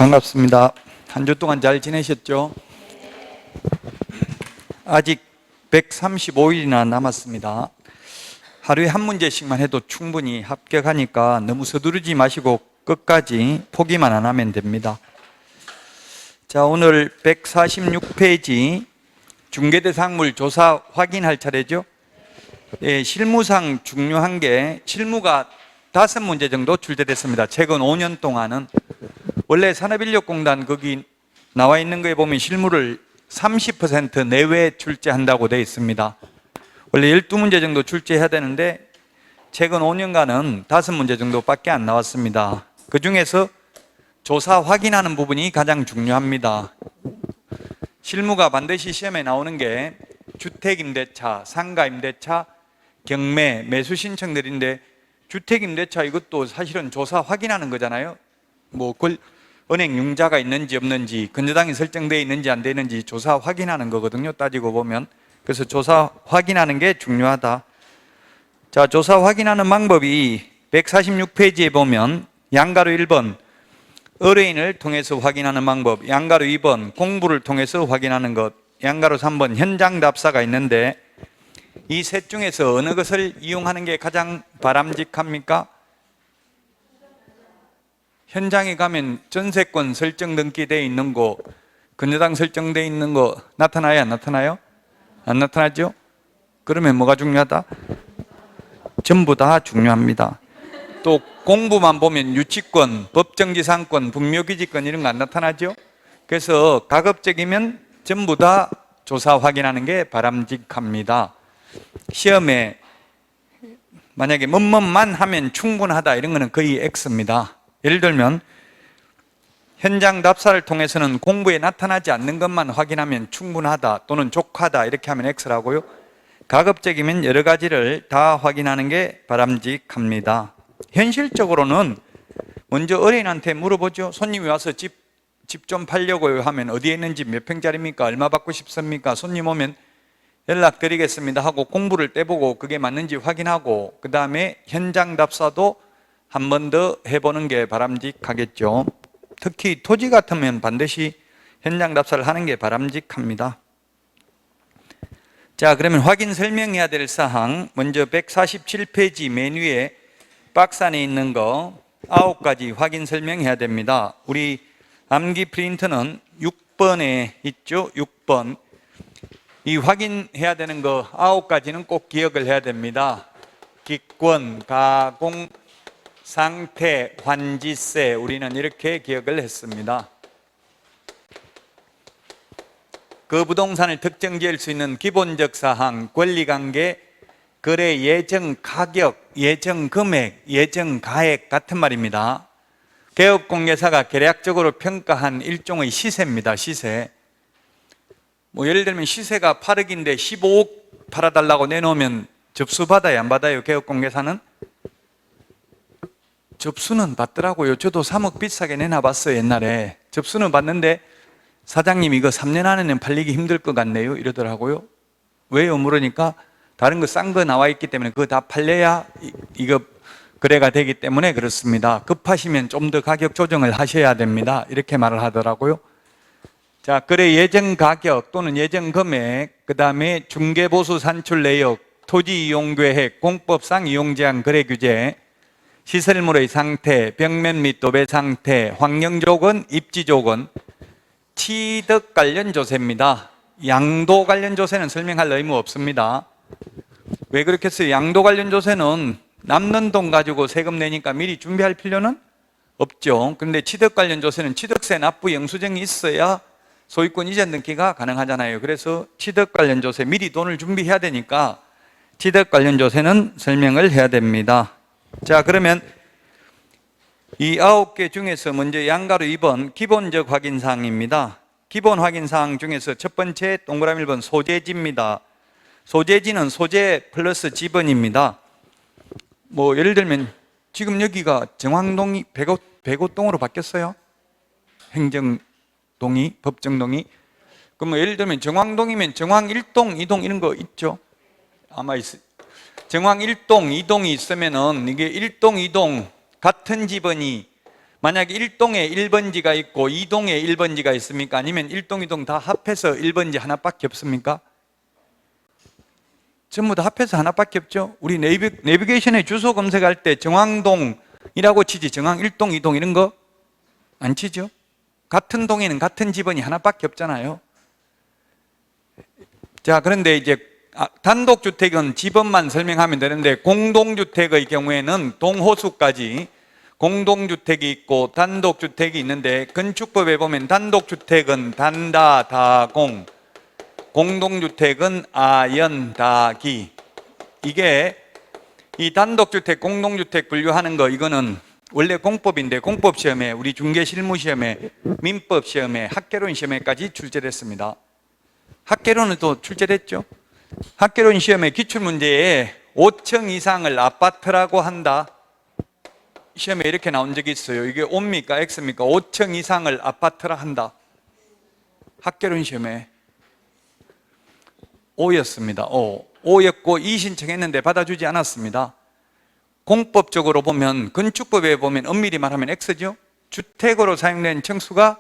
반갑습니다. 한 주 동안 잘 지내셨죠? 아직 135일이나 남았습니다. 하루에 한 문제씩만 해도 충분히 합격하니까 너무 서두르지 마시고 끝까지 포기만 안 하면 됩니다. 자, 오늘 146페이지 중개대상물 조사 확인할 차례죠. 예, 실무상 중요한 게 실무가 5문제 정도 출제됐습니다. 최근 5년 동안은 원래 산업인력공단 거기 나와 있는 거에 보면 실무를 30% 내외 출제한다고 되어 있습니다. 원래 12문제 정도 출제해야 되는데 최근 5년간은 5문제 정도밖에 안 나왔습니다. 그 중에서 조사 확인하는 부분이 가장 중요합니다. 실무가 반드시 시험에 나오는 게 주택임대차, 상가임대차, 경매, 매수 신청들인데 주택임대차 이것도 사실은 조사 확인하는 거잖아요. 뭐 은행 융자가 있는지 없는지, 근저당이 설정되어 있는지 안 되는지 조사 확인하는 거거든요. 따지고 보면. 그래서 조사 확인하는 게 중요하다. 자, 조사 확인하는 방법이 146페이지에 보면 양가로 1번 의뢰인을 통해서 확인하는 방법, 양가로 2번 공부를 통해서 확인하는 것, 양가로 3번 현장 답사가 있는데 이 셋 중에서 어느 것을 이용하는 게 가장 바람직합니까? 현장에 가면 전세권 설정 등기되어 있는 거, 근저당 설정되어 있는 거 나타나요? 안 나타나요? 안 나타나죠? 그러면 뭐가 중요하다? 전부 다 중요합니다. 또 공부만 보면 유치권, 법정지상권, 분묘기지권 이런 거 안 나타나죠? 그래서 가급적이면 전부 다 조사 확인하는 게 바람직합니다. 시험에 만약에 뭐뭐만 하면 충분하다 이런 거는 거의 X입니다. 예를 들면 현장 답사를 통해서는 공부에 나타나지 않는 것만 확인하면 충분하다 또는 족하다 이렇게 하면 X라고요. 가급적이면 여러 가지를 다 확인하는 게 바람직합니다. 현실적으로는 먼저 의뢰인한테 물어보죠. 손님이 와서 집 좀 팔려고요 하면 어디에 있는지 몇 평짜리입니까? 얼마 받고 싶습니까? 손님 오면 연락드리겠습니다 하고 공부를 떼보고 그게 맞는지 확인하고 그 다음에 현장 답사도 한 번 더 해보는 게 바람직하겠죠. 특히 토지 같으면 반드시 현장 답사를 하는 게 바람직합니다. 자, 그러면 확인 설명해야 될 사항 먼저 147페이지 맨 위에 박스 안에 있는 거 9가지 확인 설명해야 됩니다. 우리 암기 프린터는 6번에 있죠. 6번 이 확인해야 되는 거 9가지는 꼭 기억을 해야 됩니다. 기권, 가공, 상태, 환지세 우리는 이렇게 기억을 했습니다. 그 부동산을 특정 지을 수 있는 기본적 사항, 권리관계, 거래 예정 가격, 예정 금액, 예정 가액 같은 말입니다. 개업공개사가 계략적으로 평가한 일종의 시세입니다. 시세. 뭐 예를 들면 시세가 8억인데 15억 팔아달라고 내놓으면 접수 받아요? 안 받아요? 개업공개사는? 접수는 받더라고요. 저도 3억 비싸게 내놔봤어요. 옛날에 접수는 받는데 사장님 이거 3년 안에는 팔리기 힘들 것 같네요 이러더라고요. 왜요? 물으니까 다른 거 싼 거 나와 있기 때문에 그거 다 팔려야 이거 거래가 되기 때문에 그렇습니다. 급하시면 좀 더 가격 조정을 하셔야 됩니다 이렇게 말을 하더라고요. 자, 거래 예정 가격 또는 예정 금액, 그 다음에 중개보수 산출 내역, 토지 이용 계획, 공법상 이용 제한 거래 규제, 시설물의 상태, 벽면 및 도배 상태, 환경조건, 입지조건, 취득 관련 조세입니다. 양도 관련 조세는 설명할 의무 없습니다. 왜 그렇겠어요? 양도 관련 조세는 남는 돈 가지고 세금 내니까 미리 준비할 필요는 없죠. 그런데 취득 관련 조세는 취득세 납부 영수증이 있어야 소유권 이전 등기가 가능하잖아요. 그래서 취득 관련 조세 미리 돈을 준비해야 되니까 취득 관련 조세는 설명을 해야 됩니다. 자, 그러면 이 9개 중에서 먼저 양가로 2번 기본적 확인사항입니다. 기본 확인사항 중에서 첫 번째 동그라미 1번 소재지입니다. 소재지는 소재 플러스 지번입니다. 뭐 예를 들면 지금 여기가 정황동이 백오동으로 바뀌었어요. 행정동이, 법정동이. 그럼 예를 들면 정황동이면 정황 1동, 2동 이런 거 있죠? 아마 있어요. 정황 1동, 2동이 있으면은 이게 1동, 2동 같은 지번이 만약 1동에 1번지가 있고 2동에 1번지가 있습니까? 아니면 1동, 2동 다 합해서 1번지 하나밖에 없습니까? 전부 다 합해서 하나밖에 없죠. 우리 내비게이션에 주소 검색할 때 정왕동이라고 치지 정왕 1동, 2동 이런 거 안 치죠. 같은 동에는 같은 집원이 하나밖에 없잖아요. 자, 그런데 이제 단독주택은 집원만 설명하면 되는데 공동주택의 경우에는 동호수까지 공동주택이 있고 단독주택이 있는데 건축법에 보면 단독주택은 단다, 다공, 공동주택은 아연, 다기. 이게 이 단독주택, 공동주택 분류하는 거 이거는 원래 공법인데 공법 시험에 우리 중개실무 시험에 민법 시험에 학개론 시험에까지 출제됐습니다. 학개론은 또 출제됐죠. 학개론 시험에 기출문제에 5층 이상을 아파트라고 한다. 시험에 이렇게 나온 적이 있어요. 이게 O입니까 X입니까? 5층 이상을 아파트라 한다. 학개론 시험에 O였습니다. O였고 이의신청했는데 받아주지 않았습니다. 공법적으로 보면 건축법에 보면 엄밀히 말하면 X죠. 주택으로 사용된 층수가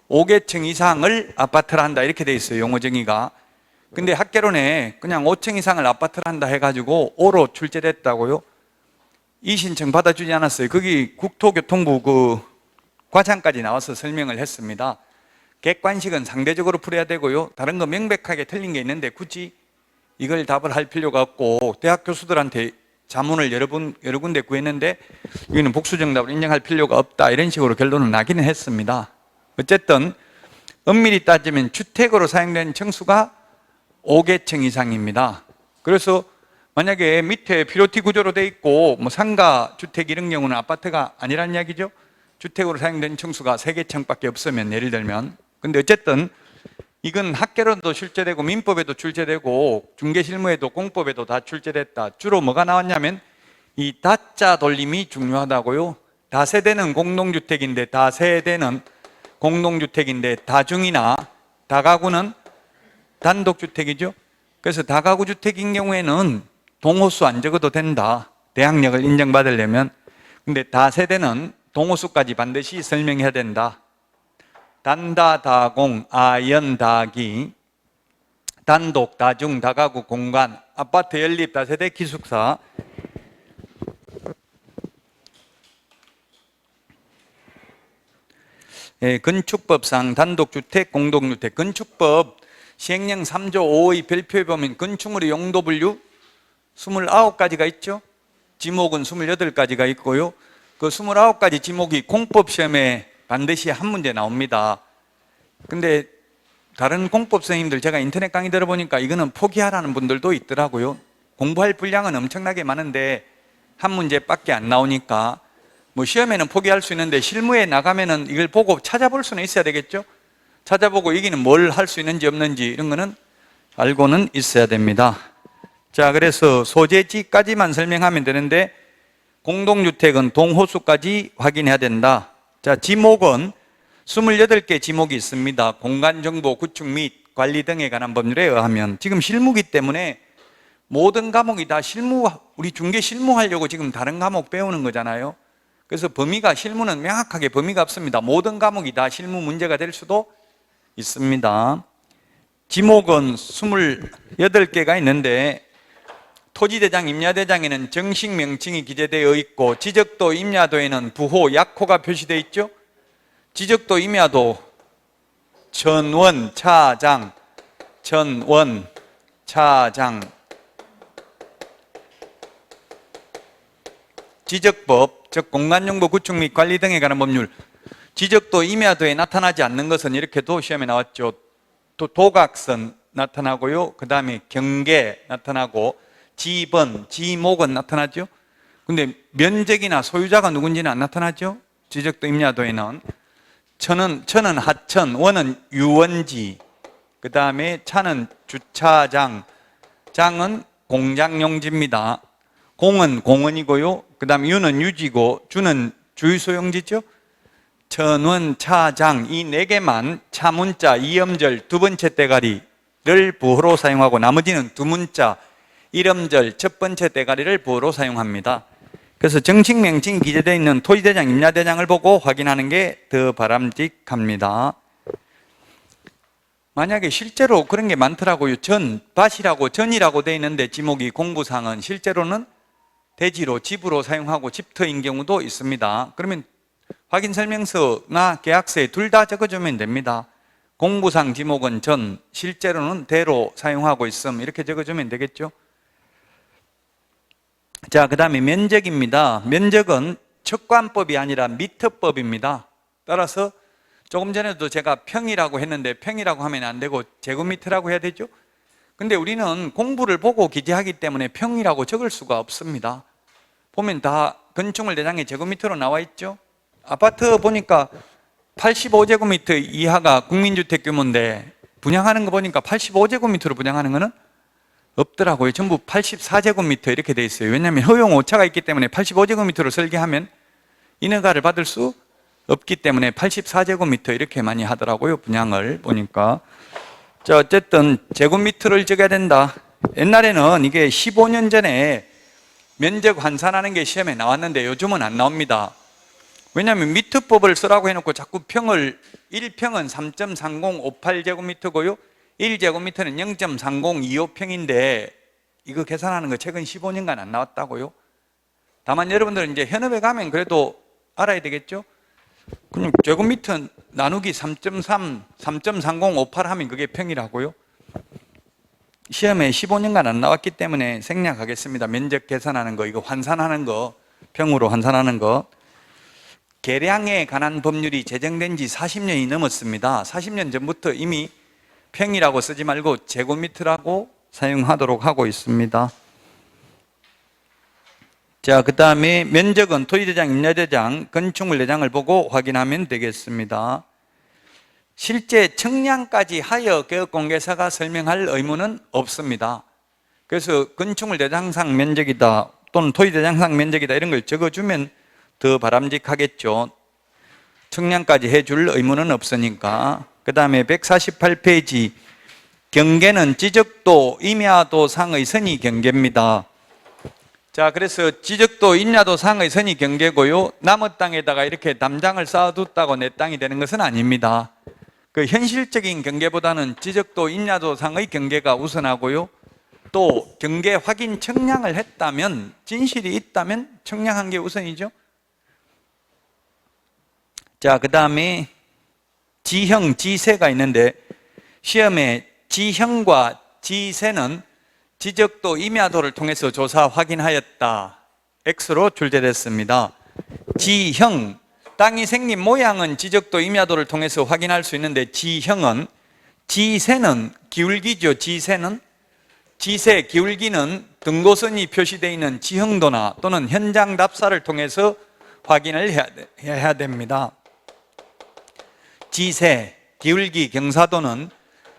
5개층 이상을 아파트라 한다 이렇게 돼 있어요. 용어 정의가. 근데 학개론에 그냥 5층 이상을 아파트라 한다 해가지고 O로 출제됐다고요. 이의신청 받아주지 않았어요. 거기 국토교통부 그 과장까지 나와서 설명을 했습니다. 객관식은 상대적으로 풀어야 되고요. 다른 거 명백하게 틀린 게 있는데 굳이 이걸 답을 할 필요가 없고 대학 교수들한테 자문을 여러 군데 구했는데 이거는 복수정답을 인정할 필요가 없다 이런 식으로 결론은 나기는 했습니다. 어쨌든 엄밀히 따지면 주택으로 사용된 층수가 5개층 이상입니다. 그래서 만약에 밑에 피로티 구조로 돼 있고 뭐 상가 주택 이런 경우는 아파트가 아니란 이야기죠. 주택으로 사용된 층수가 3개층밖에 없으면 예를 들면. 근데 어쨌든 이건 학개론도 출제되고 민법에도 출제되고 중개실무에도 공법에도 다 출제됐다. 주로 뭐가 나왔냐면 이 다자 돌림이 중요하다고요. 다세대는 공동주택인데 다세대는 공동주택인데 다중이나 다가구는 단독주택이죠. 그래서 다가구 주택인 경우에는 동호수 안 적어도 된다. 대항력을 인정받으려면. 근데 다세대는 동호수까지 반드시 설명해야 된다. 단다, 다공, 아연, 다기, 단독, 다중, 다가구, 공간, 아파트 연립, 다세대, 기숙사. 건축법상 단독주택, 공동주택. 건축법 시행령 3조 5의 별표에 보면 건축물의 용도 분류 29가지가 있죠. 지목은 28가지가 있고요. 그 29가지 지목이 공법 시험에 반드시 한 문제 나옵니다. 근데 다른 공법 선생님들 제가 인터넷 강의 들어보니까 이거는 포기하라는 분들도 있더라고요. 공부할 분량은 엄청나게 많은데 한 문제밖에 안 나오니까 뭐 시험에는 포기할 수 있는데 실무에 나가면은 이걸 보고 찾아볼 수는 있어야 되겠죠. 찾아보고 여기는 뭘 할 수 있는지 없는지 이런 거는 알고는 있어야 됩니다. 자, 그래서 소재지까지만 설명하면 되는데 공동주택은 동호수까지 확인해야 된다. 자, 지목은 28개 지목이 있습니다. 공간정보, 구축 및 관리 등에 관한 법률에 의하면 지금 실무기 때문에 모든 과목이 다 우리 중개 실무하려고 지금 다른 과목 배우는 거잖아요. 그래서 범위가 실무는 명확하게 범위가 없습니다. 모든 과목이 다 실무 문제가 될 수도 있습니다. 지목은 28개가 있는데 토지대장, 임야대장에는 정식 명칭이 기재되어 있고 지적도, 임야도에는 부호, 약호가 표시되어 있죠. 지적도, 임야도 전원, 차장, 전원, 차장. 지적법, 즉 공간정보 구축 및 관리 등에 관한 법률. 지적도, 임야도에 나타나지 않는 것은 이렇게도 시험에 나왔죠. 도각선 나타나고요. 그 다음에 경계 나타나고 지번, 지목은 나타나죠. 근데 면적이나 소유자가 누군지는 안 나타나죠. 지적도, 임야도에는 천은 하천, 원은 유원지, 그 다음에 차는 주차장, 장은 공장용지입니다. 공은 공원이고요. 그 다음에 유는 유지고 주는 주유소용지죠. 천원, 차장 이 4개만 차문자, 이음절, 두 번째 대가리를 부호로 사용하고 나머지는 두문자, 일음절, 첫 번째 대가리를 부호로 사용합니다. 그래서 정식 명칭이 기재되어 있는 토지대장, 임야대장을 보고 확인하는 게 더 바람직합니다. 만약에 실제로 그런 게 많더라고요. 밭이라고 되어 있는데 지목이 공부상은 실제로는 대지로, 집으로 사용하고 집터인 경우도 있습니다. 그러면 확인설명서나 계약서에 둘 다 적어주면 됩니다. 공부상 지목은 전, 실제로는 대로 사용하고 있음, 이렇게 적어주면 되겠죠. 자, 그 다음에 면적입니다. 면적은 척관법이 아니라 미터법입니다. 따라서 조금 전에도 제가 평이라고 했는데 평이라고 하면 안 되고 제곱미터라고 해야 되죠. 근데 우리는 공부를 보고 기재하기 때문에 평이라고 적을 수가 없습니다. 보면 다 건축물 대장에 제곱미터로 나와 있죠. 아파트 보니까 85제곱미터 이하가 국민주택 규모인데 분양하는 거 보니까 85제곱미터로 분양하는 거는 없더라고요. 전부 84제곱미터 이렇게 돼 있어요. 왜냐하면 허용 오차가 있기 때문에 85제곱미터로 설계하면 인허가를 받을 수 없기 때문에 84제곱미터 이렇게 많이 하더라고요. 분양을 보니까. 자, 어쨌든 제곱미터를 적어야 된다. 옛날에는 이게 15년 전에 면적 환산하는 게 시험에 나왔는데 요즘은 안 나옵니다. 왜냐하면 미터법을 쓰라고 해놓고 자꾸 1평은 3.3058제곱미터고요 1제곱미터는 0.3025평인데 이거 계산하는 거 최근 15년간 안 나왔다고요. 다만 여러분들은 이제 현업에 가면 그래도 알아야 되겠죠. 그럼 제곱미터 나누기 3.3, 3.3058 하면 그게 평이라고요. 시험에 15년간 안 나왔기 때문에 생략하겠습니다. 면적 계산하는 거, 이거 환산하는 거, 평으로 환산하는 거. 계량에 관한 법률이 제정된 지 40년이 넘었습니다. 40년 전부터 이미 평이라고 쓰지 말고 제곱미터라고 사용하도록 하고 있습니다. 자, 그 다음에 면적은 토지대장, 임야대장, 건축물 대장을 보고 확인하면 되겠습니다. 실제 청량까지 하여 개업공개사가 설명할 의무는 없습니다. 그래서 건축물 대장상 면적이다 또는 토지대장상 면적이다 이런 걸 적어주면 더 바람직하겠죠. 청량까지 해줄 의무는 없으니까. 그 다음에 148페이지 경계는 지적도, 임야도 상의 선의 경계입니다. 자, 그래서 지적도, 임야도 상의 선의 경계고요. 남의 땅에다가 이렇게 담장을 쌓아뒀다고 내 땅이 되는 것은 아닙니다. 그 현실적인 경계보다는 지적도, 임야도 상의 경계가 우선하고요. 또 경계 확인 청량을 했다면, 진실이 있다면 청량한 게 우선이죠. 자, 그 다음에 지형, 지세가 있는데 시험에 지형과 지세는 지적도, 임야도를 통해서 조사 확인하였다. X로 출제됐습니다. 지형, 땅이 생긴 모양은 지적도, 임야도를 통해서 확인할 수 있는데 지형은, 지세는 기울기죠. 지세는, 지세, 기울기는 등고선이 표시되어 있는 지형도나 또는 현장 답사를 통해서 확인을 해야 됩니다. 지세, 기울기, 경사도는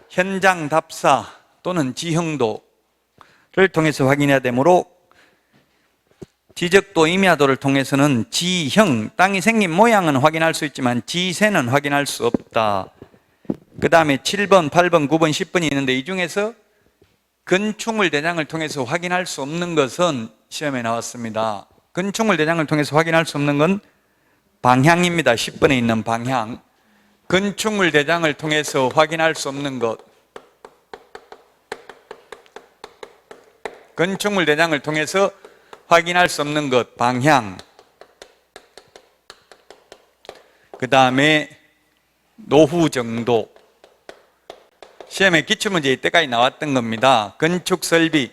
현장 답사 또는 지형도를 통해서 확인해야 되므로 지적도, 임야도를 통해서는 지형, 땅이 생긴 모양은 확인할 수 있지만 지세는 확인할 수 없다. 그 다음에 7번, 8번, 9번, 10번이 있는데 이 중에서 건축물 대장을 통해서 확인할 수 없는 것은 시험에 나왔습니다. 건축물 대장을 통해서 확인할 수 없는 건 방향입니다. 10번에 있는 방향. 건축물 대장을 통해서 확인할 수 없는 것, 건축물 대장을 통해서 확인할 수 없는 것, 방향. 그 다음에 노후 정도. 시험에 기출문제 이때까지 나왔던 겁니다. 건축설비,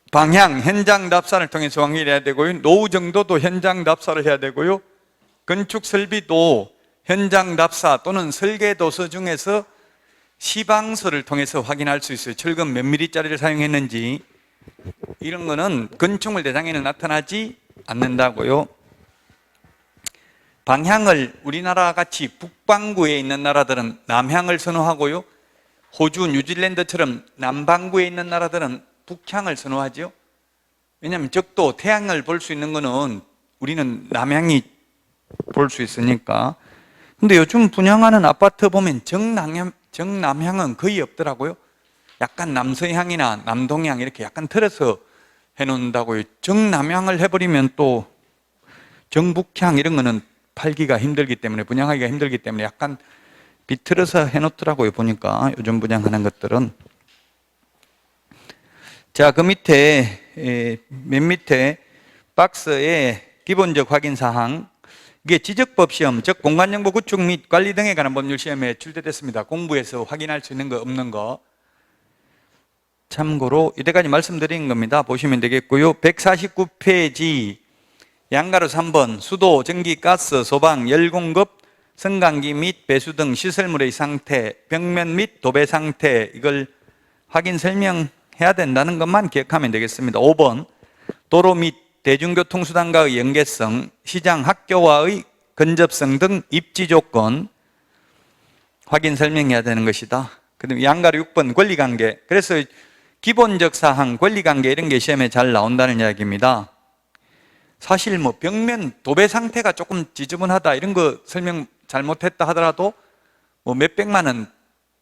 방향, 현장 답사를 통해서 확인해야 되고요. 노후 정도도 현장 답사를 해야 되고요. 건축 설비도 현장 답사 또는 설계도서 중에서 시방서를 통해서 확인할 수 있어요. 철근 몇 미리짜리를 사용했는지 이런 거는 건축물 대장에는 나타나지 않는다고요. 방향을 우리나라 같이 북반구에 있는 나라들은 남향을 선호하고요. 호주, 뉴질랜드처럼 남반구에 있는 나라들은 북향을 선호하죠. 왜냐하면 적도 태양을 볼 수 있는 거는 우리는 남향이 볼 수 있으니까. 근데 요즘 분양하는 아파트 보면 정남향은 거의 없더라고요. 약간 남서향이나 남동향 이렇게 약간 틀어서 해놓는다고요. 정남향을 해버리면 또 정북향 이런 거는 팔기가 힘들기 때문에, 분양하기가 힘들기 때문에 약간 비틀어서 해놓더라고요. 보니까 요즘 분양하는 것들은. 자, 그 밑에 맨 밑에 박스에 기본적 확인 사항, 이게 지적법 시험, 즉 공간정보 구축 및 관리 등에 관한 법률 시험에 출제됐습니다. 공부해서 확인할 수 있는 거 없는 거 참고로 이때까지 말씀드린 겁니다. 보시면 되겠고요. 149페이지 양가로 3번 수도, 전기, 가스, 소방, 열 공급, 승강기 및 배수 등 시설물의 상태, 벽면 및 도배 상태, 이걸 확인 설명해야 된다는 것만 기억하면 되겠습니다. 5번 도로 및 대중교통수단과의 연계성, 시장, 학교와의 근접성 등 입지 조건 확인 설명해야 되는 것이다. 그다음에 양가로 6번 권리관계. 그래서 기본적 사항, 권리관계 이런 게 시험에 잘 나온다는 이야기입니다. 사실 뭐 벽면 도배 상태가 조금 지저분하다 이런 거 설명 잘못했다 하더라도 뭐 몇백만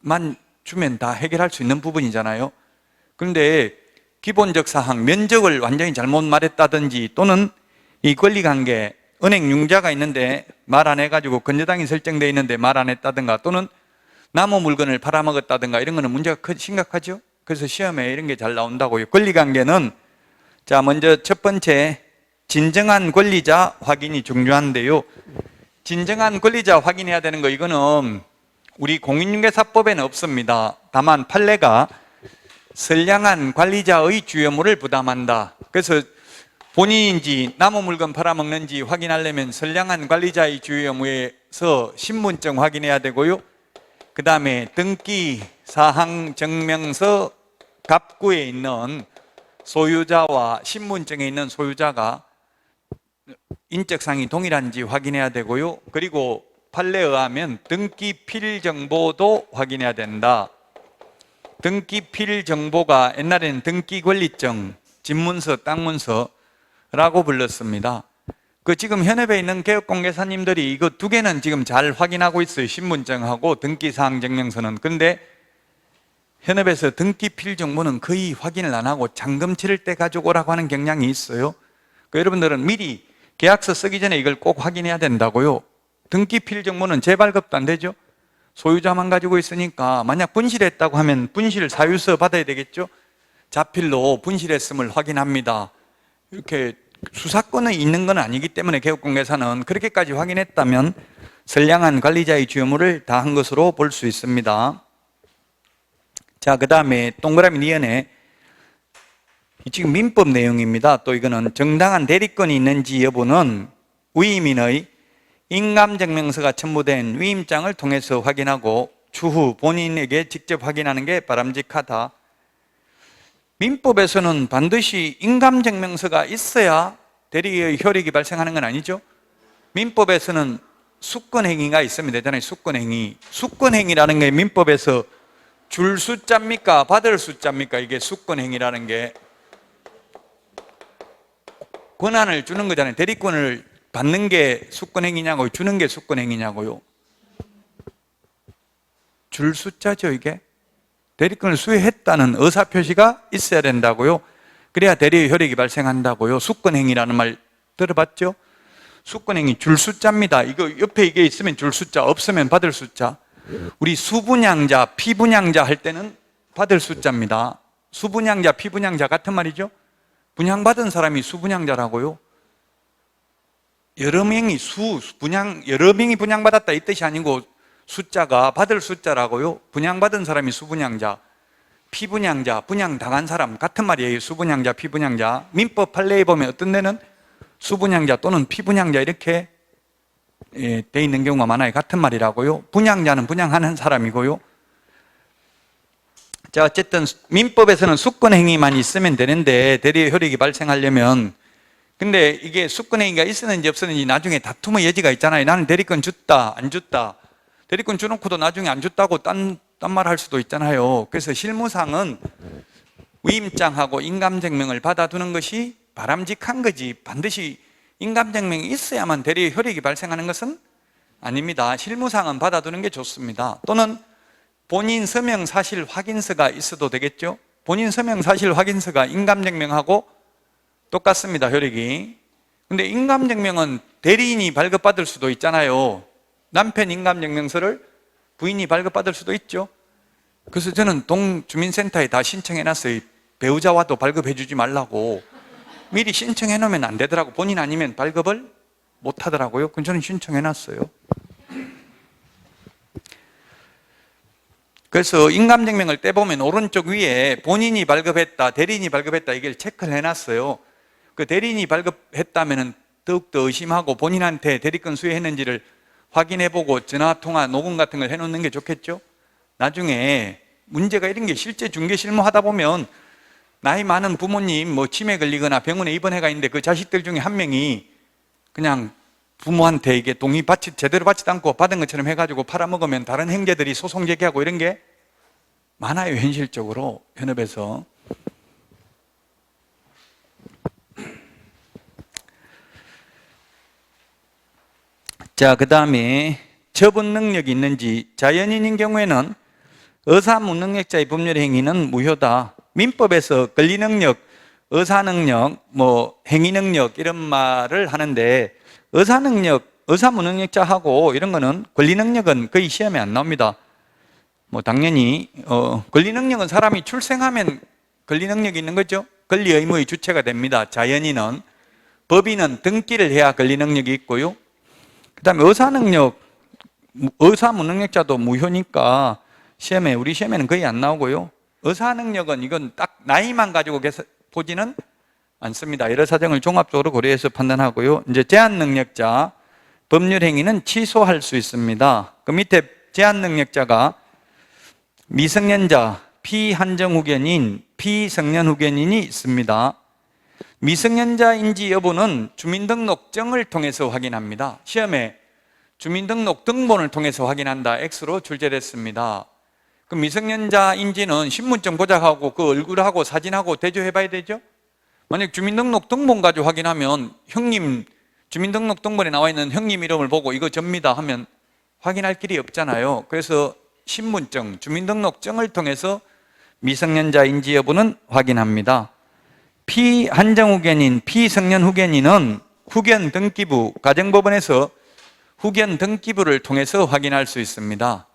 원만 주면 다 해결할 수 있는 부분이잖아요. 그런데 기본적 사항, 면적을 완전히 잘못 말했다든지 또는 이 권리관계, 은행 융자가 있는데 말 안 해가지고 건저당이 설정되어 있는데 말 안 했다든가 또는 남의 물건을 팔아먹었다든가 이런 거는 문제가 심각하죠. 그래서 시험에 이런 게 잘 나온다고요. 권리관계는 자 먼저 첫 번째 진정한 권리자 확인이 중요한데요. 진정한 권리자 확인해야 되는 거 이거는 우리 공인중개사법에는 없습니다. 다만 판례가 선량한 관리자의 주요물을 부담한다. 그래서 본인인지 남의 물건 팔아먹는지 확인하려면 선량한 관리자의 주요무에서 신분증 확인해야 되고요. 그 다음에 등기 사항 증명서 갑구에 있는 소유자와 신분증에 있는 소유자가 인적사항이 동일한지 확인해야 되고요. 그리고 판례에 의하면 등기 필 정보도 확인해야 된다. 등기 필 정보가 옛날에는 등기 권리증, 집문서, 땅문서라고 불렀습니다. 그 지금 현업에 있는 개업공개사님들이 이거 두 개는 지금 잘 확인하고 있어요. 신분증하고 등기사항 증명서는. 근데 현업에서 등기 필 정보는 거의 확인을 안 하고 잔금 치를 때 가져오라고 하는 경향이 있어요. 그 여러분들은 미리 계약서 쓰기 전에 이걸 꼭 확인해야 된다고요. 등기 필 정보는 재발급도 안 되죠. 소유자만 가지고 있으니까 만약 분실했다고 하면 분실 사유서 받아야 되겠죠. 자필로 분실했음을 확인합니다. 이렇게 수사권이 있는 건 아니기 때문에 개업공개사는 그렇게까지 확인했다면 선량한 관리자의 주요물을 다한 것으로 볼 수 있습니다. 자, 그 다음에 동그라미 니은에 지금 민법 내용입니다. 또 이거는 정당한 대리권이 있는지 여부는 위임인의 인감증명서가 첨부된 위임장을 통해서 확인하고 추후 본인에게 직접 확인하는 게 바람직하다. 민법에서는 반드시 인감증명서가 있어야 대리의 효력이 발생하는 건 아니죠. 민법에서는 수권행위가 있으면 되잖아요. 수권행위. 수권행위라는 게 민법에서 줄 숫자입니까? 받을 숫자입니까? 이게 수권행위라는 게 권한을 주는 거잖아요. 대리권을 받는 게 수권행위냐고요? 주는 게 수권행위냐고요? 줄 숫자죠, 이게. 대리권을 수여했다는 의사표시가 있어야 된다고요. 그래야 대리의 효력이 발생한다고요. 수권행위라는 말 들어봤죠? 수권행위 줄 숫자입니다. 이거 옆에 이게 있으면 줄 숫자, 없으면 받을 숫자. 우리 수분양자, 피분양자 할 때는 받을 숫자입니다. 수분양자, 피분양자 같은 말이죠. 분양받은 사람이 수분양자라고요. 여러 명이 여러 명이 분양받았다 이 뜻이 아니고 숫자가 받을 숫자라고요. 분양받은 사람이 수분양자, 피분양자, 분양당한 사람 같은 말이에요. 수분양자, 피분양자. 민법 판례에 보면 어떤 데는 수분양자 또는 피분양자 이렇게 돼 있는 경우가 많아요. 같은 말이라고요. 분양자는 분양하는 사람이고요. 자, 어쨌든 민법에서는 수권행위만 있으면 되는데 대리의 효력이 발생하려면, 근데 이게 수권행위가 있었는지 없었는지 나중에 다툼의 여지가 있잖아요. 나는 대리권 줬다 안 줬다. 대리권 줘놓고도 나중에 안 줬다고 딴 말 할 수도 있잖아요. 그래서 실무상은 위임장하고 인감증명을 받아두는 것이 바람직한 거지, 반드시 인감증명이 있어야만 대리의 효력이 발생하는 것은 아닙니다. 실무상은 받아두는 게 좋습니다. 또는 본인 서명 사실 확인서가 있어도 되겠죠? 본인 서명 사실 확인서가 인감증명하고 똑같습니다, 효력이. 근데 인감증명은 대리인이 발급받을 수도 있잖아요. 남편 인감증명서를 부인이 발급받을 수도 있죠. 그래서 저는 동주민센터에 다 신청해놨어요. 배우자와도 발급해주지 말라고. 미리 신청해놓으면 안 되더라고. 본인 아니면 발급을 못 하더라고요. 그럼 저는 신청해놨어요. 그래서 인감증명을 떼보면 오른쪽 위에 본인이 발급했다, 대리인이 발급했다 이걸 체크를 해놨어요. 그 대리인이 발급했다면 더욱더 의심하고 본인한테 대리권 수여했는지를 확인해보고 전화통화 녹음 같은 걸 해놓는 게 좋겠죠. 나중에 문제가 이런 게 실제 중개 실무하다 보면 나이 많은 부모님 뭐 치매 걸리거나 병원에 입원해가 있는데 그 자식들 중에 한 명이 그냥 부모한테 이게 제대로 받지도 않고 받은 것처럼 해가지고 팔아먹으면 다른 형제들이 소송 제기하고 이런 게 많아요, 현실적으로 현업에서. 자, 그 다음에 처분 능력이 있는지. 자연인인 경우에는 의사 무능력자의 법률 행위는 무효다. 민법에서 권리 능력, 의사 능력, 뭐 행위 능력 이런 말을 하는데 의사 능력, 의사 무능력자하고 이런 거는 권리 능력은 거의 시험에 안 나옵니다. 뭐 당연히 권리 능력은 사람이 출생하면 권리 능력이 있는 거죠. 권리 의무의 주체가 됩니다. 자연인은. 법인은 등기를 해야 권리 능력이 있고요. 그 다음에 의사 능력, 의사 무능력자도 무효니까 우리 시험에는 거의 안 나오고요. 의사 능력은 이건 딱 나이만 가지고 보지는 않습니다. 여러 사정을 종합적으로 고려해서 판단하고요. 이제 제한 능력자, 법률 행위는 취소할 수 있습니다. 그 밑에 제한 능력자가 미성년자, 피한정 후견인, 피성년 후견인이 있습니다. 미성년자인지 여부는 주민등록증을 통해서 확인합니다. 시험에 주민등록 등본을 통해서 확인한다. X로 출제됐습니다. 그 미성년자인지는 신분증 보자하고 그 얼굴하고 사진하고 대조해 봐야 되죠. 만약 주민등록 등본 가지고 확인하면 형님, 주민등록 등본에 나와 있는 형님 이름을 보고 이거 접니다 하면 확인할 길이 없잖아요. 그래서 신분증, 주민등록증을 통해서 미성년자인지 여부는 확인합니다. 피한정 후견인, 피성년 후견인은 후견 등기부, 가정법원에서 후견 등기부를 통해서 확인할 수 있습니다.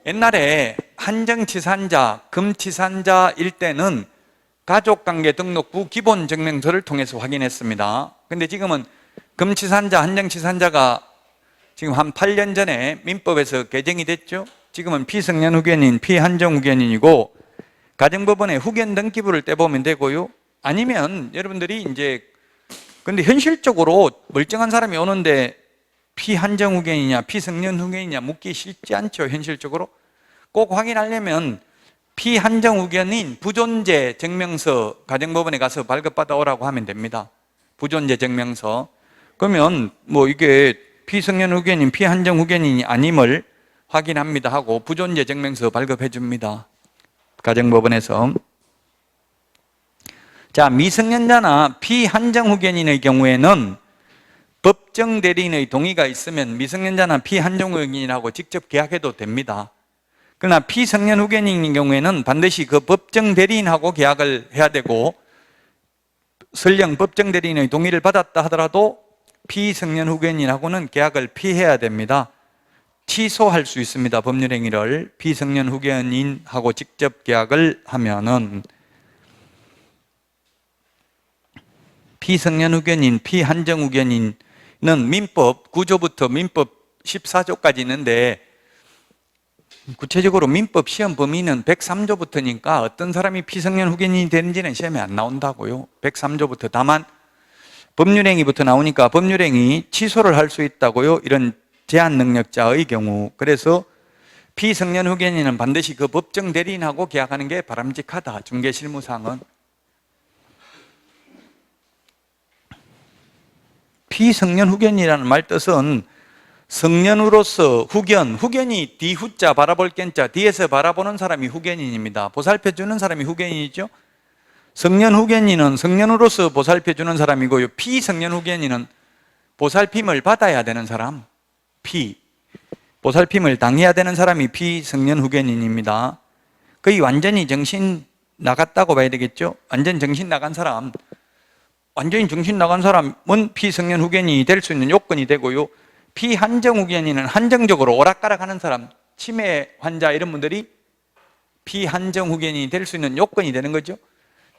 옛날에 한정치산자, 금치산자일 때는 가족관계등록부 기본증명서를 통해서 확인했습니다. 근데 지금은 금치산자, 한정치산자가 지금 한 8년 전에 민법에서 개정이 됐죠. 지금은 피성년 후견인, 피한정 후견인이고 가정법원에 후견 등기부를 떼보면 되고요. 아니면 여러분들이 이제 근데 현실적으로 멀쩡한 사람이 오는데 피한정 후견이냐 피성년 후견이냐 묻기 쉽지 않죠. 현실적으로 꼭 확인하려면 피한정 후견인 부존재 증명서 가정법원에 가서 발급받아 오라고 하면 됩니다. 부존재 증명서. 그러면 뭐 이게 피성년 후견인 피한정 후견인이 아님을 확인합니다 하고 부존재 증명서 발급해 줍니다. 가정법원에서. 자, 미성년자나 피한정 후견인의 경우에는 법정 대리인의 동의가 있으면 미성년자나 피한정 후견인하고 직접 계약해도 됩니다. 그러나 피성년 후견인인 경우에는 반드시 그 법정 대리인하고 계약을 해야 되고 설령 법정 대리인의 동의를 받았다 하더라도 피성년 후견인하고는 계약을 피해야 됩니다. 취소할 수 있습니다. 법률행위를 피성년 후견인하고 직접 계약을 하면은. 피성년 후견인, 피한정 후견인은 민법 9조부터 민법 14조까지 있는데 구체적으로 민법 시험 범위는 103조부터니까 어떤 사람이 피성년 후견인이 되는지는 시험에 안 나온다고요. 103조부터. 다만 법률행위부터 나오니까 법률행위 취소를 할 수 있다고요. 이런 제한 능력자의 경우. 그래서 피성년 후견인은 반드시 그 법정 대리인하고 계약하는 게 바람직하다. 중개실무상은. 피성년 후견이라는 말 뜻은 성년으로서 후견이 뒤후자 바라볼 견자, 뒤에서 바라보는 사람이 후견인입니다. 보살펴주는 사람이 후견인이죠. 성년 후견인은 성년으로서 보살펴주는 사람이고요. 피성년 후견인은 보살핌을 받아야 되는 사람. 보살핌을 당해야 되는 사람이 피성년 후견인입니다. 거의 완전히 정신 나갔다고 봐야 되겠죠? 완전 정신 나간 사람, 완전히 정신 나간 사람은 피성년 후견인이 될 수 있는 요건이 되고요. 피한정 후견인은 한정적으로 오락가락하는 사람, 치매 환자 이런 분들이 피한정 후견인이 될 수 있는 요건이 되는 거죠.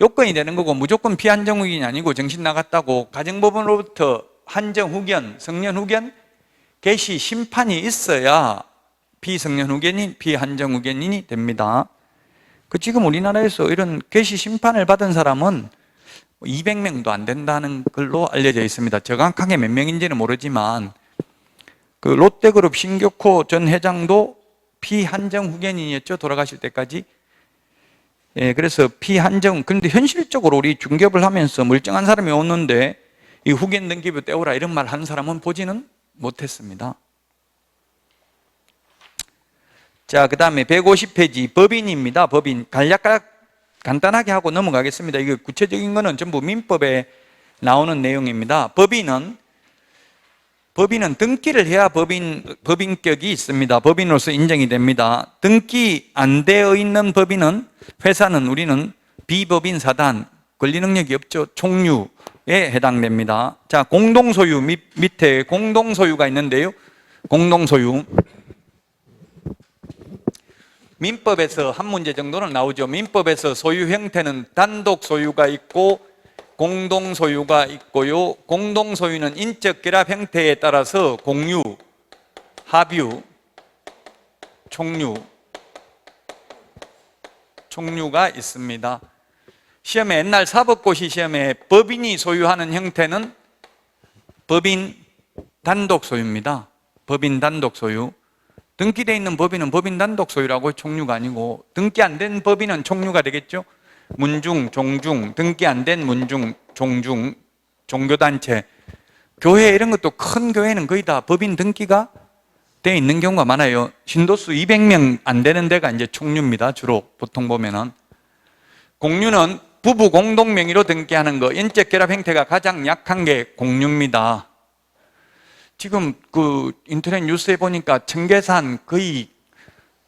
요건이 되는 거고, 무조건 피한정 후견이 아니고 정신 나갔다고 가정법원으로부터 한정 후견, 성년 후견, 개시 심판이 있어야 피성년 후견인, 피한정 후견인이 됩니다. 지금 우리나라에서 이런 개시 심판을 받은 사람은 200명도 안 된다는 걸로 알려져 있습니다. 정확하게 몇 명인지는 모르지만 롯데그룹 신격호 전 회장도 피한정 후견인이었죠. 돌아가실 때까지. 예, 그래서 피한정. 그런데 현실적으로 우리 중개업을 하면서 멀쩡한 사람이 오는데 이 후견 등기부 떼오라 이런 말 하는 사람은 보지는 못했습니다. 자, 그 다음에 150페이지 법인입니다. 법인. 간략하게 간단하게 하고 넘어가겠습니다. 이거 구체적인 거는 전부 민법에 나오는 내용입니다. 법인은 등기를 해야 법인격이 있습니다. 법인으로서 인정이 됩니다. 등기 안 되어 있는 법인은, 회사는 우리는 비법인 사단, 권리 능력이 없죠. 총류에 해당됩니다. 자, 공동소유 밑에 공동소유가 있는데요. 공동소유. 민법에서 한 문제 정도는 나오죠. 민법에서 소유 형태는 단독 소유가 있고 공동 소유가 있고요. 공동 소유는 인적 결합 형태에 따라서 공유, 합유, 총류가 있습니다. 시험에 옛날 사법고시 시험에 법인이 소유하는 형태는 법인 단독 소유입니다. 법인 단독 소유. 등기되어 있는 법인은 법인 단독 소유라고 총류가 아니고, 등기 안 된 법인은 총류가 되겠죠. 문중, 종중, 등기 안 된 문중, 종중, 종교단체, 교회 이런 것도 큰 교회는 거의 다 법인 등기가 되어 있는 경우가 많아요. 신도수 200명 안 되는 데가 이제 총류입니다. 주로 보통 보면은. 공유는 부부 공동 명의로 등기하는 거, 인적 결합 형태가 가장 약한 게 공유입니다. 지금 인터넷 뉴스에 보니까 청계산 거의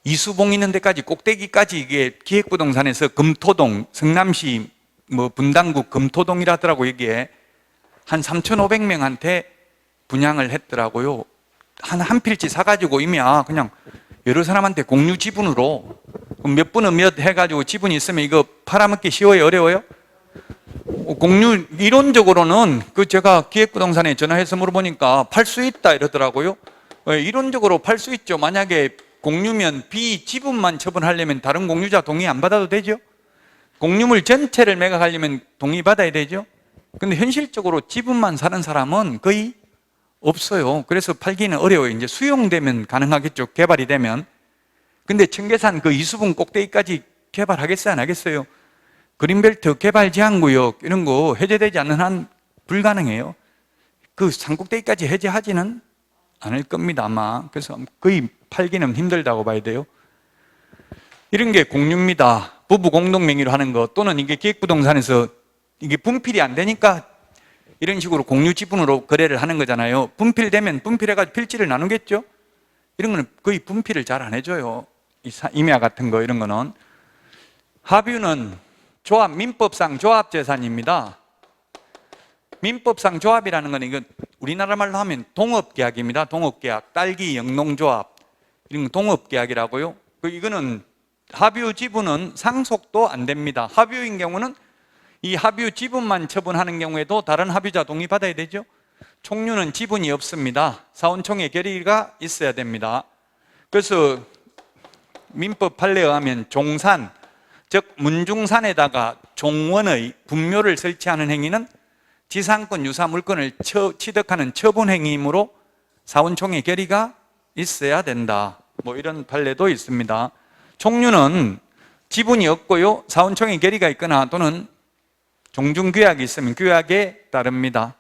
이수봉 있는 데까지 꼭대기까지 이게 기획부동산에서 금토동, 성남시 분당구 금토동이라더라고요. 여기에 한 3,500명한테 분양을 했더라고요. 한 필지 사가지고 이미 그냥 여러 사람한테 공유 지분으로 몇 분은 몇 해가지고 지분이 있으면 이거 팔아먹기 쉬워요? 어려워요? 공유 이론적으로는 제가 기획부동산에 전화해서 물어보니까 팔 수 있다 이러더라고요. 이론적으로 팔 수 있죠. 만약에 공유면 비지분만 처분하려면 다른 공유자 동의 안 받아도 되죠. 공유물 전체를 매각하려면 동의 받아야 되죠. 근데 현실적으로 지분만 사는 사람은 거의 없어요. 그래서 팔기는 어려워요. 이제 수용되면 가능하겠죠. 개발이 되면. 근데 청계산 이수분 꼭대기까지 개발하겠어요? 안 하겠어요? 그린벨트 개발 제한구역 이런 거 해제되지 않는 한 불가능해요. 산꼭대기까지 해제하지는 않을 겁니다, 아마. 그래서 거의 팔기는 힘들다고 봐야 돼요. 이런 게 공유입니다. 부부 공동 명의로 하는 거, 또는 이게 기획부동산에서 이게 분필이 안 되니까 이런 식으로 공유 지분으로 거래를 하는 거잖아요. 분필되면 분필해가지고 필지를 나누겠죠? 이런 거는 거의 분필을 잘 안 해줘요. 임야 같은 거, 이런 거는. 합유는 민법상 조합재산입니다. 민법상 조합이라는 건 이건 우리나라 말로 하면 동업계약입니다. 동업계약, 딸기 영농조합 이런 거 동업계약이라고요. 이거는 합유 지분은 상속도 안 됩니다. 합유인 경우는 이 합유 지분만 처분하는 경우에도 다른 합유자 동의 받아야 되죠. 총류는 지분이 없습니다. 사원총회 결의가 있어야 됩니다. 그래서 민법 판례에 의하면 종산, 즉 문중산에다가 종원의 분묘를 설치하는 행위는 지상권 유사 물건을 취득하는 처분 행위이므로 사원총회 결의가 있어야 된다. 이런 판례도 있습니다. 총류는 지분이 없고요, 사원총회 결의가 있거나 또는 종중규약이 있으면 규약에 따릅니다.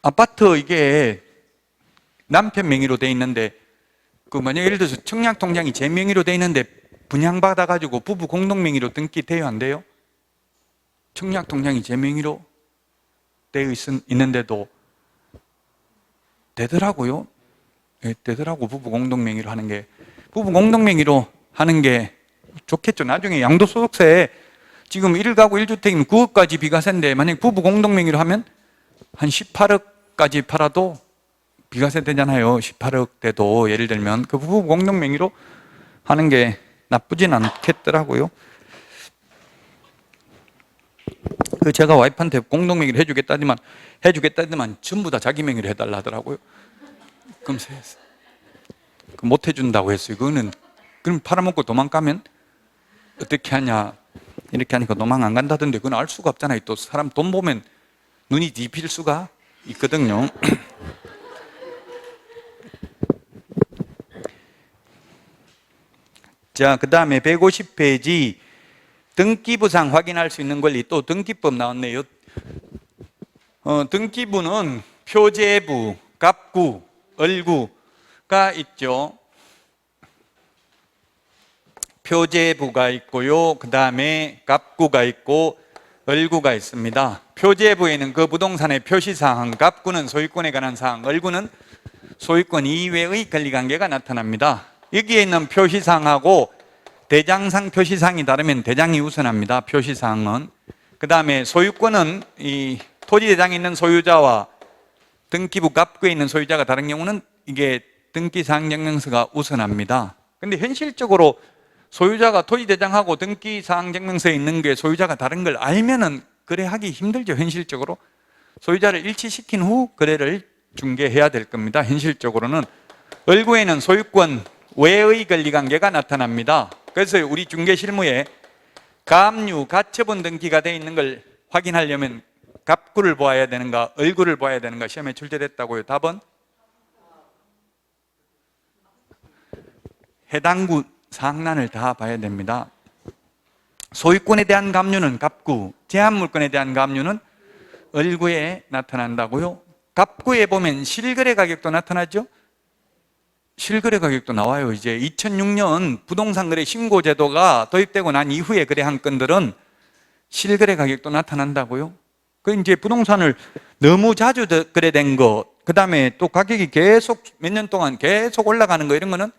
아파트 이게 남편 명의로 돼 있는데 만약 예를 들어서 청약통장이 제 명의로 돼 있는데 분양받아가지고 부부 공동명의로 등기돼요? 안 돼요? 청약통장이 제 명의로 되어 있는데도 되더라고요. 되더라고. 부부 공동명의로 하는 게. 부부 공동명의로 하는 게 좋겠죠. 나중에 양도소득세 지금 1가구 1주택이면 9억까지 비과세인데 만약 부부 공동명의로 하면 한 18억까지 팔아도 비과세 되잖아요. 18억 돼도 예를 들면 그 부부 공동명의로 하는 게 나쁘진 않겠더라고요. 그 제가 와이프한테 공동명의를 해주겠다더만 전부 다 자기 명의로 해달라 하더라고요. 그럼 못 해준다고 했어요. 그럼 팔아먹고 도망가면 어떻게 하냐 이렇게 하니까 도망 안 간다던데 그건 알 수가 없잖아요. 또 사람 돈 보면 눈이 뒤필 수가 있거든요. 자, 그 다음에 150페이지 등기부상 확인할 수 있는 권리, 또 등기법 나왔네요. 등기부는 표제부, 갑구, 을구가 있죠. 표제부가 있고요. 그 다음에 갑구가 있고 을구가 있습니다. 표제부에는 그 부동산의 표시사항, 갑구는 소유권에 관한 사항, 을구는 소유권 이외의 권리관계가 나타납니다. 여기에 있는 표시사항하고 대장상 표시사항이 다르면 대장이 우선합니다. 표시사항은. 그 다음에 소유권은 이 토지대장에 있는 소유자와 등기부 갑구에 있는 소유자가 다른 경우는 이게 등기사항증명서가 우선합니다. 근데 현실적으로 소유자가 토지대장하고 등기사항증명서에 있는 게 소유자가 다른 걸 알면은 거래하기 힘들죠. 현실적으로. 소유자를 일치시킨 후 거래를 중개해야 될 겁니다. 현실적으로는. 을구에는 소유권 외의 권리관계가 나타납니다. 그래서 우리 중개실무에 가압류, 가처분 등기가 되어 있는 걸 확인하려면 갑구를 보아야 되는가, 을구를 보아야 되는가 시험에 출제됐다고요. 답은 해당 구 사항란을 다 봐야 됩니다. 소유권에 대한 가압류는 갑구, 제한물권에 대한 가압류는 을구에 나타난다고요. 갑구에 보면 실거래 가격도 나타나죠. 실거래 가격도 나와요. 이제 2006년 부동산 거래 신고 제도가 도입되고 난 이후에 거래한 건들은 실거래 가격도 나타난다고요. 그 이제 부동산을 너무 자주 거래된 거, 그 다음에 또 가격이 계속 몇 년 동안 계속 올라가는 거, 이런 거는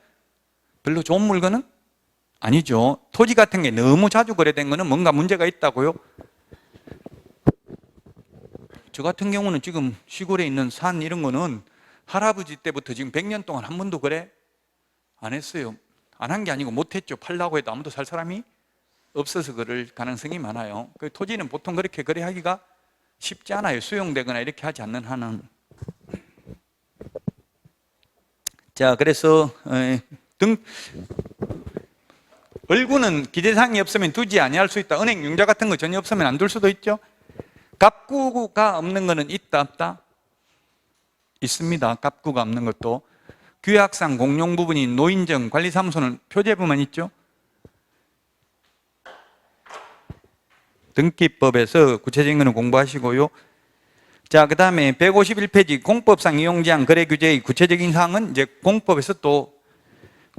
별로 좋은 물건은 아니죠. 토지 같은 게 너무 자주 거래된 거는 뭔가 문제가 있다고요. 저 같은 경우는 지금 시골에 있는 산 이런 거는 할아버지 때부터 지금 100년 동안 한 번도 거래 안 했어요. 안 한 게 아니고 못했죠. 팔라고 해도 아무도 살 사람이 없어서 그럴 가능성이 많아요. 그 토지는 보통 그렇게 거래하기가 쉽지 않아요. 수용되거나 이렇게 하지 않는 한은. 자, 그래서 을구는 기재사항이 없으면 두지 아니할 수 있다. 은행 융자 같은 거 전혀 없으면 안 둘 수도 있죠. 갑구가 없는 거는 있다 없다? 있습니다. 갑구가 없는 것도. 규약상 공용 부분인 노인정 관리사무소는 표제부만 있죠. 등기법에서 구체적인 거는 공부하시고요. 자, 그 다음에 151페이지 공법상 이용제한 거래 규제의 구체적인 사항은 이제 공법에서 또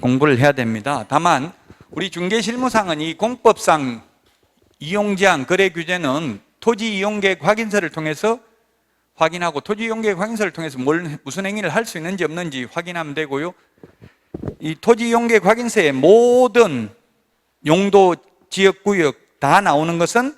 공부를 해야 됩니다. 다만 우리 중개실무상은 이 공법상 이용제한 거래 규제는 토지 이용계획 확인서를 통해서 확인하고 토지 이용계획 확인서를 통해서 무슨 행위를 할 수 있는지 없는지 확인하면 되고요. 이 토지 이용계획 확인서에 모든 용도, 지역구역 다 나오는 것은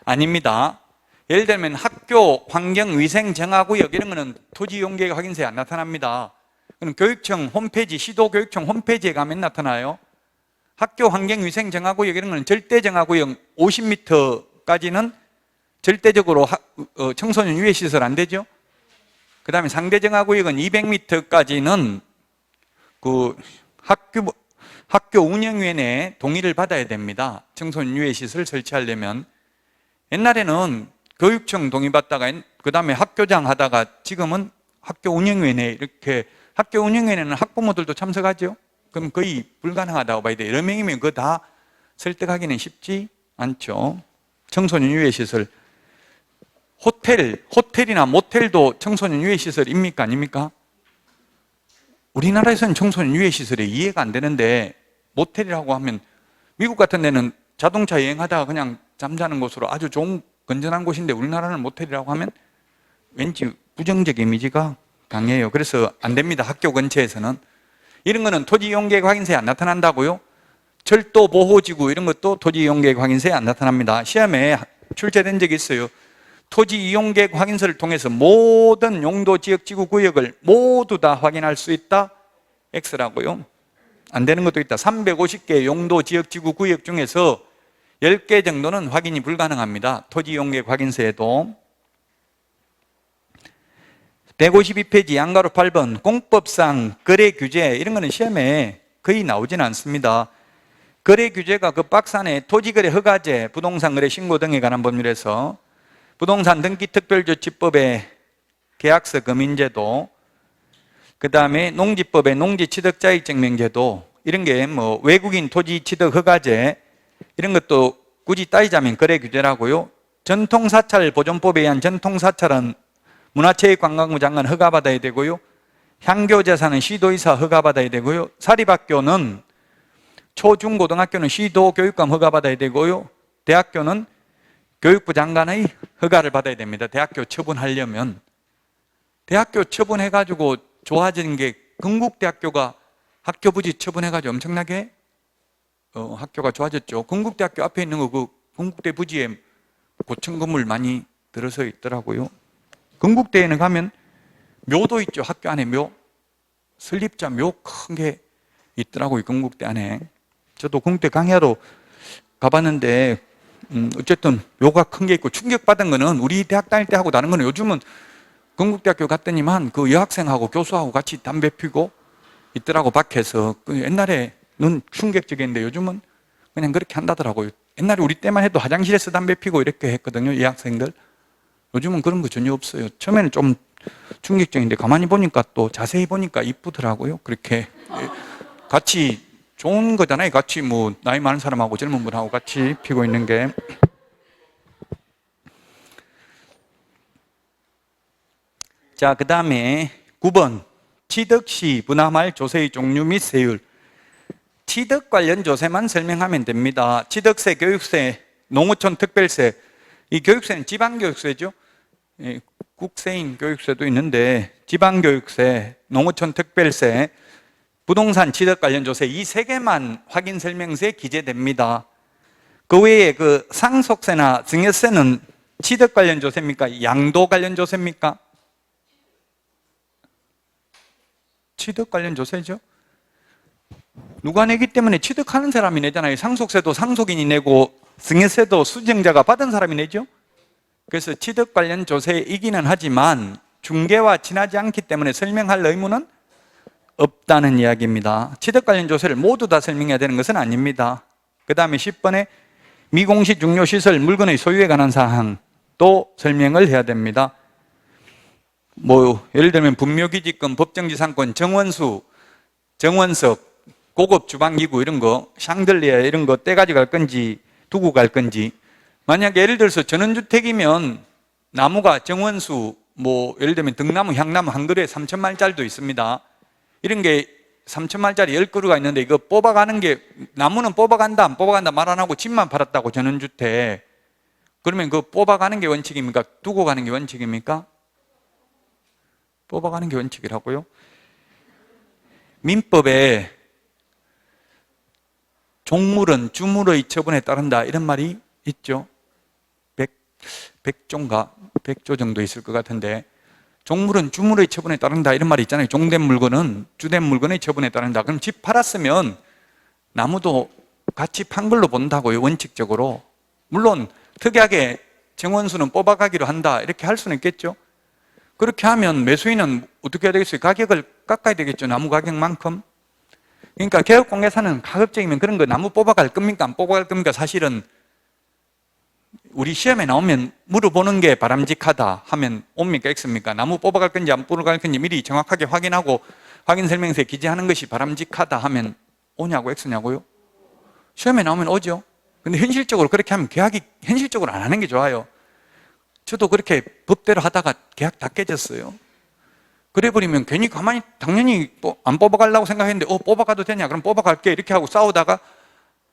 아닙니다. 예를 들면 학교, 환경, 위생, 정화구역 이런 거는 토지 이용계획 확인서에 안 나타납니다. 그럼 교육청 홈페이지, 시도교육청 홈페이지에 가면 나타나요. 학교, 환경, 위생, 정화구역 이런 거는 절대 정화구역 50m까지는 절대적으로 청소년 유해 시설 안 되죠. 그 다음에 상대 정화구역은 200m까지는 그 학교 운영위원회의 동의를 받아야 됩니다. 청소년 유해 시설 설치하려면. 옛날에는 교육청 동의받다가 그 다음에 학교장 하다가 지금은 학교 운영위원회, 이렇게 학교 운영위원회는 학부모들도 참석하죠. 그럼 거의 불가능하다고 봐야 돼요. 여러 명이면 그거 다 설득하기는 쉽지 않죠. 청소년 유해 시설. 호텔이나 모텔도 청소년 유해 시설입니까? 아닙니까? 우리나라에서는 청소년 유해 시설이 이해가 안 되는데 모텔이라고 하면 미국 같은 데는 자동차 여행하다가 그냥 잠자는 곳으로 아주 좋은 건전한 곳인데 우리나라는 모텔이라고 하면 왠지 부정적 이미지가 강해요. 그래서 안 됩니다. 학교 근처에서는. 이런 거는 토지이용계획 확인서에 안 나타난다고요? 철도 보호지구 이런 것도 토지이용계획 확인서에 안 나타납니다. 시험에 출제된 적이 있어요. 토지이용계획 확인서를 통해서 모든 용도, 지역, 지구, 구역을 모두 다 확인할 수 있다? X라고요. 안 되는 것도 있다. 350개 용도, 지역, 지구, 구역 중에서 10개 정도는 확인이 불가능합니다. 토지이용계획 확인서에도. 152페이지 양가로 8번 공법상 거래 규제 이런 거는 시험에 거의 나오지는 않습니다. 거래 규제가 그 박스 안에 토지거래 허가제, 부동산 거래 신고 등에 관한 법률에서 부동산 등기 특별조치법의 계약서 검인제도, 그 다음에 농지법의 농지취득자익증명제도 이런 게 뭐 외국인 토지 취득 허가제 이런 것도 굳이 따지자면 거래 규제라고요. 전통사찰 보존법에 의한 전통사찰은 문화체육관광부 장관 허가받아야 되고요. 향교재산은 시도의사 허가받아야 되고요. 사립학교는 초중고등학교는 시도교육감 허가받아야 되고요. 대학교는 교육부 장관의 허가를 받아야 됩니다. 대학교 처분하려면. 대학교 처분해가지고 좋아진 게 건국대학교가 학교 부지 처분해가지고 엄청나게 학교가 좋아졌죠. 건국대학교 앞에 있는 거 그 건국대 부지에 고층 건물 많이 들어서 있더라고요. 건국대에는 가면 묘도 있죠. 학교 안에 묘. 설립자 묘 큰 게 있더라고요. 건국대 안에. 저도 건국대 강의하러 가봤는데 어쨌든 묘가 큰 게 있고 충격받은 거는 우리 대학 다닐 때 하고 다른 거는 요즘은 건국대학교 갔더니만 그 여학생하고 교수하고 같이 담배 피고 있더라고 밖에서. 옛날에는 충격적이었는데 요즘은 그냥 그렇게 한다더라고요. 옛날에 우리 때만 해도 화장실에서 담배 피고 이렇게 했거든요. 여학생들. 요즘은 그런 거 전혀 없어요. 처음에는 좀 충격적인데 가만히 보니까 또 자세히 보니까 이쁘더라고요. 그렇게 같이 좋은 거잖아요. 같이 뭐 나이 많은 사람하고 젊은 분하고 같이 피고 있는 게. 자, 그 다음에 9번 취득시 분할말 조세의 종류 및 세율. 취득 관련 조세만 설명하면 됩니다. 취득세, 교육세, 농어촌 특별세. 이 교육세는 지방교육세죠. 국세인 교육세도 있는데 지방교육세, 농어촌 특별세, 부동산 취득 관련 조세 이 세 개만 확인 설명서에 기재됩니다. 그 외에 그 상속세나 증여세는 취득 관련 조세입니까? 양도 관련 조세입니까? 취득 관련 조세죠. 누가 내기 때문에 취득하는 사람이 내잖아요. 상속세도 상속인이 내고 증여세도 수증자가 받은 사람이 내죠. 그래서 취득 관련 조세이기는 하지만 중개와 친하지 않기 때문에 설명할 의무는 없다는 이야기입니다. 취득 관련 조세를 모두 다 설명해야 되는 것은 아닙니다. 그 다음에 10번에 미공시 중요시설 물건의 소유에 관한 사항도 설명을 해야 됩니다. 뭐 예를 들면 분묘기지권, 법정지상권, 정원수, 정원석, 고급 주방기구 이런 거, 샹들리에 이런 거 떼가지고 갈 건지 두고 갈 건지. 만약에 예를 들어서 전원주택이면 나무가 정원수 뭐 예를 들면 등나무, 향나무 한 그루에 3천만 원짜리도 있습니다. 이런 게 3천만 원짜리 10그루가 있는데 이거 뽑아가는 게 나무는 뽑아간다 안 뽑아간다 말 안 하고 집만 팔았다고 전원주택. 그러면 그 뽑아가는 게 원칙입니까? 두고 가는 게 원칙입니까? 뽑아가는 게 원칙이라고요? 민법에 종물은 주물의 처분에 따른다 이런 말이 있죠. 100조인가 100조 정도 있을 것 같은데 종물은 주물의 처분에 따른다 이런 말이 있잖아요. 종된 물건은 주된 물건의 처분에 따른다. 그럼 집 팔았으면 나무도 같이 판 걸로 본다고요. 원칙적으로. 물론 특이하게 정원수는 뽑아가기로 한다 이렇게 할 수는 있겠죠. 그렇게 하면 매수인은 어떻게 해야 되겠어요? 가격을 깎아야 되겠죠. 나무 가격만큼. 그러니까 개업공개사는 가급적이면 그런 거 나무 뽑아갈 겁니까? 안 뽑아갈 겁니까? 사실은 우리 시험에 나오면 물어보는 게 바람직하다 하면 O입니까? X입니까? 나무 뽑아갈 건지 안 뽑아갈 건지 미리 정확하게 확인하고 확인 설명서에 기재하는 것이 바람직하다 하면 O냐고 X냐고요? 시험에 나오면 O죠. 근데 현실적으로 그렇게 하면 계약이 현실적으로 안 하는 게 좋아요. 저도 그렇게 법대로 하다가 계약 다 깨졌어요. 그래버리면 괜히 가만히 당연히 안 뽑아가려고 생각했는데 뽑아가도 되냐? 그럼 뽑아갈게 이렇게 하고 싸우다가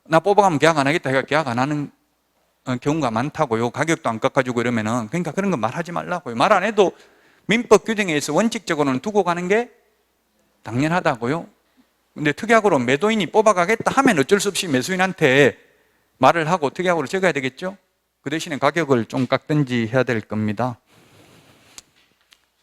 나 뽑아가면 계약 안 하겠다 해서 계약 안 하는 경우가 많다고요. 가격도 안 깎아주고 이러면은. 그러니까 그런 거 말하지 말라고요. 말 안 해도 민법 규정에 의해서 원칙적으로는 두고 가는 게 당연하다고요. 근데 특약으로 매도인이 뽑아가겠다 하면 어쩔 수 없이 매수인한테 말을 하고 특약으로 적어야 되겠죠? 그 대신에 가격을 좀 깎든지 해야 될 겁니다.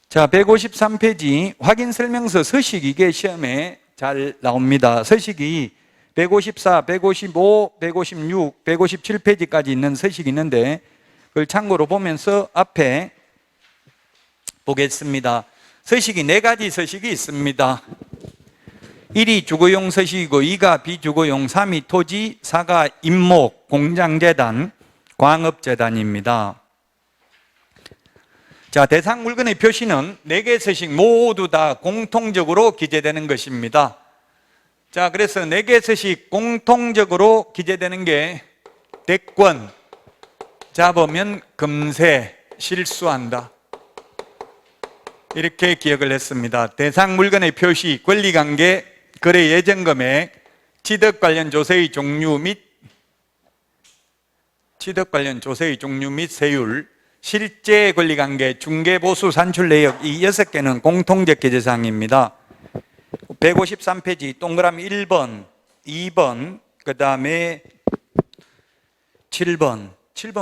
자, 153페이지 확인 설명서 서식, 이게 시험에 잘 나옵니다. 서식이 154, 155, 156, 157페이지까지 있는 서식이 있는데 그걸 참고로 보면서 앞에 보겠습니다. 서식이 4가지 서식이 있습니다. 1이 주거용 서식이고 2가 비주거용, 3이 토지, 4가 임목, 공장재단, 광업재단입니다. 자, 대상 물건의 표시는 4개 서식 모두 다 공통적으로 기재되는 것입니다. 자, 그래서 4개 서식 공통적으로 기재되는 게 대권, 잡으면 금세, 실수한다. 이렇게 기억을 했습니다. 대상 물건의 표시, 권리관계, 거래 예정금액, 취득 관련 조세의 종류 및 세율, 실제 권리관계, 중개보수 산출 내역, 이 6개는 공통적 기재사항입니다. 153페이지 동그라미 1번, 2번, 그 다음에 7번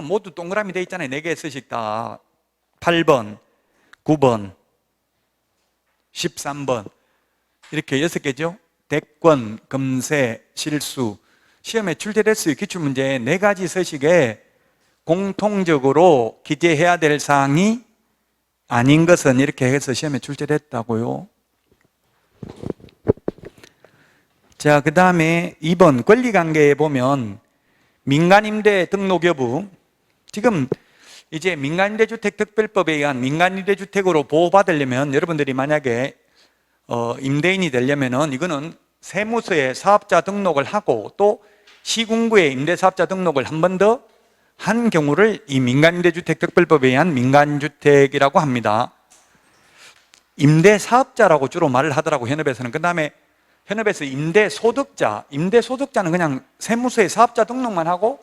모두 동그라미 되어 있잖아요. 4개 서식 다. 8번, 9번, 13번 이렇게 6개죠. 대권, 금세, 실수. 시험에 출제됐어요. 기출문제 4가지 서식에 공통적으로 기재해야 될 사항이 아닌 것은 이렇게 해서 시험에 출제됐다고요. 자, 그 다음에 2번 권리관계에 보면 민간임대 등록 여부. 지금 이제 민간임대주택특별법에 의한 민간임대주택으로 보호받으려면 여러분들이 만약에 임대인이 되려면은 이거는 세무서에 사업자 등록을 하고 또 시군구에 임대사업자 등록을 한 번 더 한 경우를 이 민간임대주택특별법에 의한 민간주택이라고 합니다. 임대사업자라고 주로 말을 하더라고, 현업에서는. 그 다음에 현업에서 임대소득자는 그냥 세무서에 사업자 등록만 하고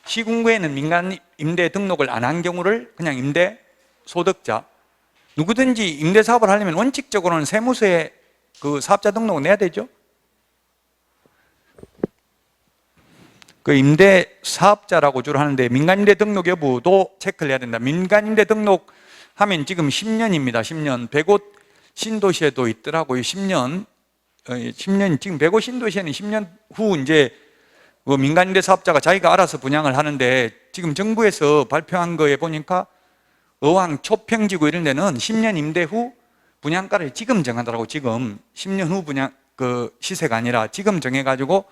시군구에는 민간임대 등록을 안 한 경우를 그냥 임대소득자. 누구든지 임대사업을 하려면 원칙적으로는 세무서에 그 사업자 등록을 내야 되죠. 그 임대사업자라고 주로 하는데 민간임대 등록 여부도 체크를 해야 된다. 민간임대 등록하면 지금 10년입니다. 10년. 105 신도시에도 있더라고요. 10년 지금 105 신도시에는 10년 후 이제 그 민간임대 사업자가 자기가 알아서 분양을 하는데 지금 정부에서 발표한 거에 보니까 어항 초평지구 이런 데는 10년 임대 후 분양가를 지금 정하더라고. 지금 10년 후 분양 그 시세가 아니라 지금 정해가지고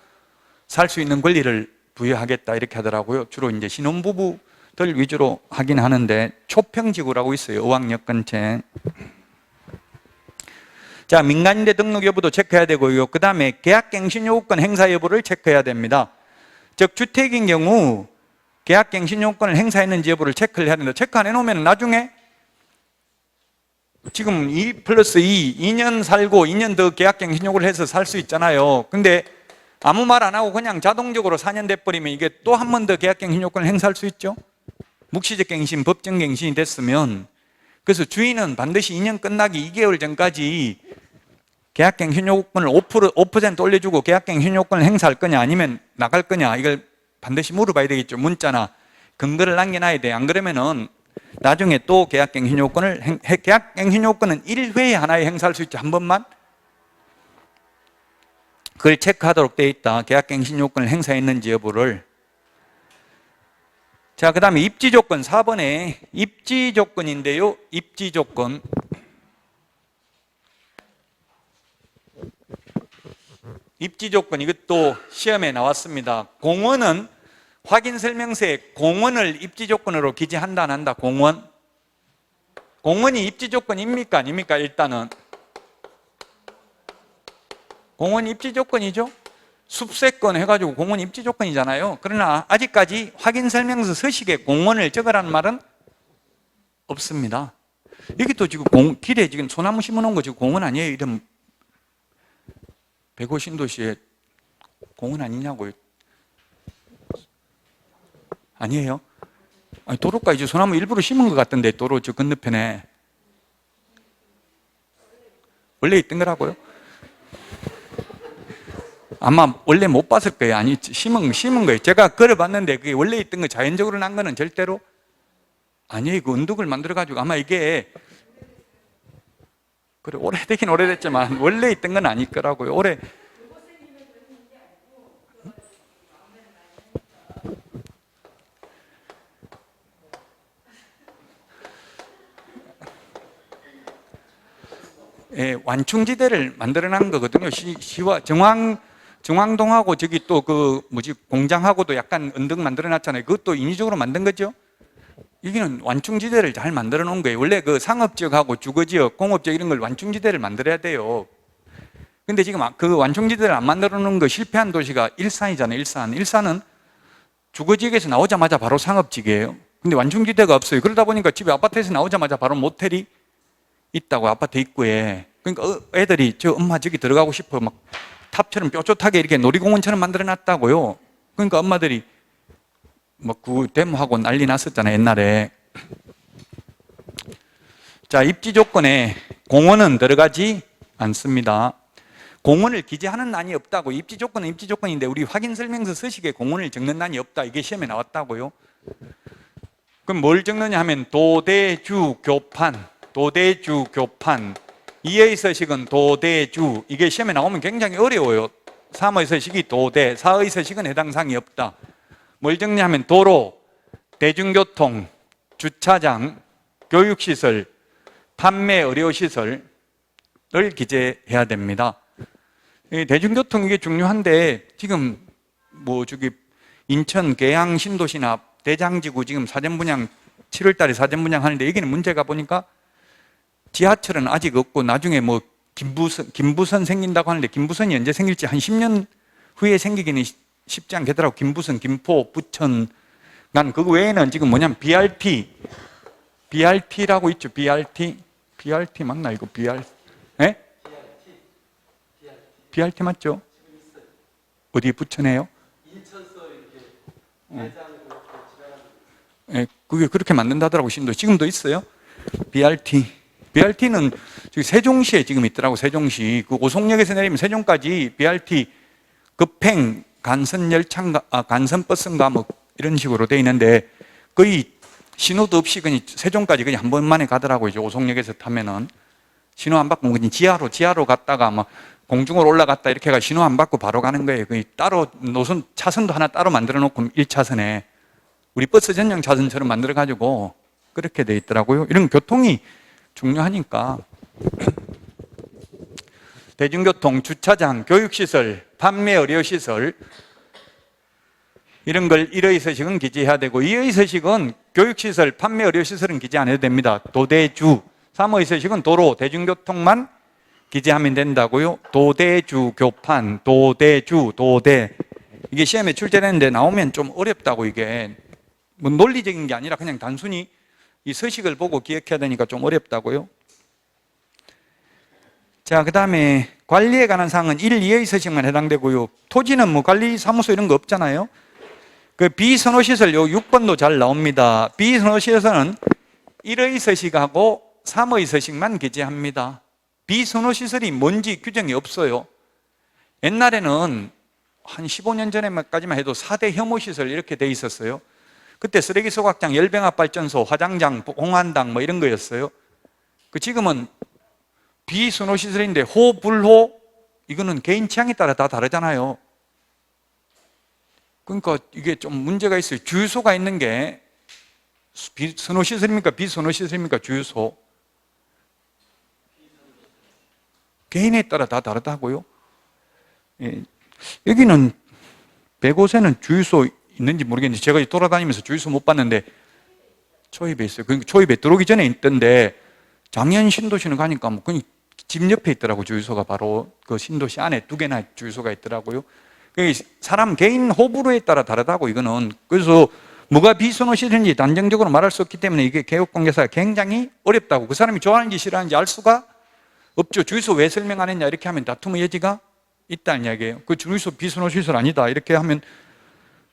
살 수 있는 권리를 부여하겠다 이렇게 하더라고요. 주로 이제 신혼부부들 위주로 하긴 하는데 초평지구라고 있어요. 어항역 근처에. 자, 민간임대 등록 여부도 체크해야 되고요. 그 다음에 계약갱신요구권 행사 여부를 체크해야 됩니다. 즉 주택인 경우 계약갱신요구권을 행사했는지 여부를 체크를 해야 된다. 체크 안 해놓으면 나중에 지금 2+2, 2년 살고 2년 더 계약갱신요구를 해서 살 수 있잖아요. 근데 아무 말 안 하고 그냥 자동적으로 4년 돼버리면 이게 또 한 번 더 계약갱신요건을 행사할 수 있죠. 묵시적 갱신, 법정 갱신이 됐으면. 그래서 주인은 반드시 2년 끝나기 2개월 전까지 계약갱신요건을 5% 올려주고 계약갱신요건을 행사할 거냐 아니면 나갈 거냐 이걸 반드시 물어봐야 되겠죠. 문자나 근거를 남겨놔야 돼. 안 그러면은 나중에 또 계약갱신요건은 1회에 하나에 행사할 수 있죠. 한 번만. 그걸 체크하도록 되어 있다. 계약갱신요건을 행사했는지 여부를. 자, 그 다음에 입지조건 4번에 입지조건인데요. 입지조건. 입지조건 이것도 시험에 나왔습니다. 공원은 확인설명서에 공원을 입지조건으로 기재한다 안 한다. 공원이 입지조건입니까 아닙니까? 일단은 공원 입지조건이죠. 숲세권 해가지고 공원 입지조건이잖아요. 그러나 아직까지 확인설명서 서식에 공원을 적으라는 말은 없습니다. 여기 또 지금 길에 지금 소나무 심어놓은 거 지금 공원 아니에요? 이런 105 신도시에 공원 아니냐고요? 아니에요? 아니, 도로가 이제 소나무 일부러 심은 것 같던데, 도로 저 건너편에. 원래 있던 거라고요? 아마 원래 못 봤을 거예요. 아니, 심은 거예요. 제가 걸어봤는데 그게 원래 있던 거 자연적으로 난 거는 절대로 아니에요. 그 은둑을 만들어가지고 아마 이게 그래, 오래되긴 오래됐지만 원래 있던 건 아닐 거라고요. 예, 완충지대를 만들어 놨는 거거든요. 시와 정왕동하고 저기 또 그 뭐지 공장하고도 약간 은덕 만들어 놨잖아요. 그것도 인위적으로 만든 거죠. 여기는 완충지대를 잘 만들어 놓은 거예요. 원래 그 상업지역하고 주거지역, 공업지역 이런 걸 완충지대를 만들어야 돼요. 근데 지금 그 완충지대를 안 만들어 놓은 거 실패한 도시가 일산이잖아요. 일산은 주거지역에서 나오자마자 바로 상업지역이에요. 근데 완충지대가 없어요. 그러다 보니까 집에 아파트에서 나오자마자 바로 모텔이 있다고, 아파트 입구에. 그러니까 애들이 저 엄마 저기 들어가고 싶어 막 탑처럼 뾰족하게 이렇게 놀이공원처럼 만들어 놨다고요. 그러니까 엄마들이 막 그 데모하고 난리 났었잖아요, 옛날에. 자, 입지 조건에 공원은 들어가지 않습니다. 공원을 기재하는 난이 없다고. 입지 조건은 입지 조건인데 우리 확인 설명서 서식에 공원을 적는 난이 없다. 이게 시험에 나왔다고요. 그럼 뭘 적느냐 하면 도대주 교판. 이의 서식은 도대주. 이게 시험에 나오면 굉장히 어려워요. 3의 서식이 도대, 4의 서식은 해당 사항이 없다. 뭘 적냐면 도로, 대중교통, 주차장, 교육시설, 판매 의료시설을 기재해야 됩니다. 대중교통 이게 중요한데 지금 뭐 저기 인천 계양 신도시나 대장지구 지금 사전 분양 7월 달에 사전 분양 하는데 여기는 문제가 보니까 지하철은 아직 없고 나중에 뭐 김부선 생긴다고 하는데 김부선이 언제 생길지 한 10년 후에 생기기는 쉽지 않겠더라고. 김부선, 김포, 부천. 난 그거 외에는 지금 뭐냐면 BRT라고 있죠. BRT 맞나 이거 예? BRT 맞죠? 어디 부천에요? 인천서 이렇게 예, 그게 그렇게 만든다더라고. 지금도 있어요. BRT는 저기 세종시에 지금 있더라고. 세종시 그 오송역에서 내리면 세종까지 BRT 급행 간선열차인가 간선버스인가 뭐 이런 식으로 돼 있는데 거의 신호도 없이 그냥 세종까지 그냥 한 번만에 가더라고요. 이제 오송역에서 타면은 신호 안 받고 그냥 지하로 갔다가 막 공중으로 올라갔다 이렇게 가 신호 안 받고 바로 가는 거예요. 거의 따로 노선 차선도 하나 따로 만들어 놓고 1차선에 우리 버스 전용 차선처럼 만들어 가지고 그렇게 돼 있더라고요. 이런 교통이 중요하니까 대중교통, 주차장, 교육시설, 판매 의료시설 이런 걸 1의 서식은 기재해야 되고 2의 서식은 교육시설, 판매 의료시설은 기재 안 해도 됩니다. 도대주. 3의 서식은 도로, 대중교통만 기재하면 된다고요. 도대주 교판, 도대 이게 시험에 출제되는데 나오면 좀 어렵다고. 이게 뭐 논리적인 게 아니라 그냥 단순히 이 서식을 보고 기억해야 되니까 좀 어렵다고요. 자, 그 다음에 관리에 관한 사항은 1, 2의 서식만 해당되고요. 토지는 뭐 관리사무소 이런 거 없잖아요. 그 비선호시설 요 6번도 잘 나옵니다. 비선호시설은 1의 서식하고 3의 서식만 기재합니다. 비선호시설이 뭔지 규정이 없어요. 옛날에는 한 15년 전에까지만 해도 4대 혐오시설 이렇게 돼 있었어요. 그때 쓰레기 소각장, 열병합발전소, 화장장, 공안당 뭐 이런 거였어요. 그 지금은 비선호시설인데 호, 불호 이거는 개인 취향에 따라 다 다르잖아요. 그러니까 이게 좀 문제가 있어요. 주유소가 있는 게 선호시설입니까? 비선호시설입니까? 주유소 개인에 따라 다 다르다고요. 예. 여기는 105세는 주유소 있는지 모르겠는데 제가 돌아다니면서 주유소 못 봤는데 초입에 있어요. 그러니까 초입에 들어오기 전에 있던데 작년 신도시는 가니까 뭐 그냥 집 옆에 있더라고. 주유소가 바로 그 신도시 안에 2개나 주유소가 있더라고요. 사람 개인 호불호에 따라 다르다고. 이거는 그래서 뭐가 비선호시설인지 단정적으로 말할 수 없기 때문에 이게 개업공개사가 굉장히 어렵다고. 그 사람이 좋아하는지 싫어하는지 알 수가 없죠. 주유소 왜 설명 안 했냐 이렇게 하면 다툼의 여지가 있다는 이야기예요. 그 주유소 비선호시설 아니다 이렇게 하면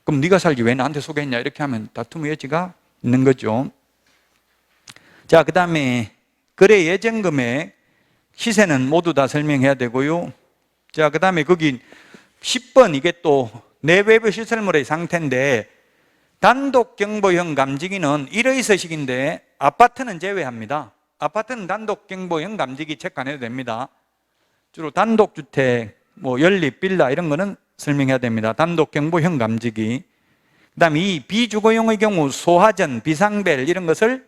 그럼 네가 살기 왜 나한테 소개했냐 이렇게 하면 다툼의 여지가 있는 거죠. 자, 그 다음에 거래 예정금액 시세는 모두 다 설명해야 되고요. 자, 그 다음에 거기 10번 이게 또 내외부 시설물의 상태인데 단독 경보형 감지기는 1의 서식인데 아파트는 제외합니다. 아파트는 단독 경보형 감지기 체크 안 해도 됩니다. 주로 단독주택, 연립, 빌라 이런 거는 설명해야 됩니다. 단독 경보형 감지기. 그 다음에 이 비주거용의 경우 소하전, 비상벨 이런 것을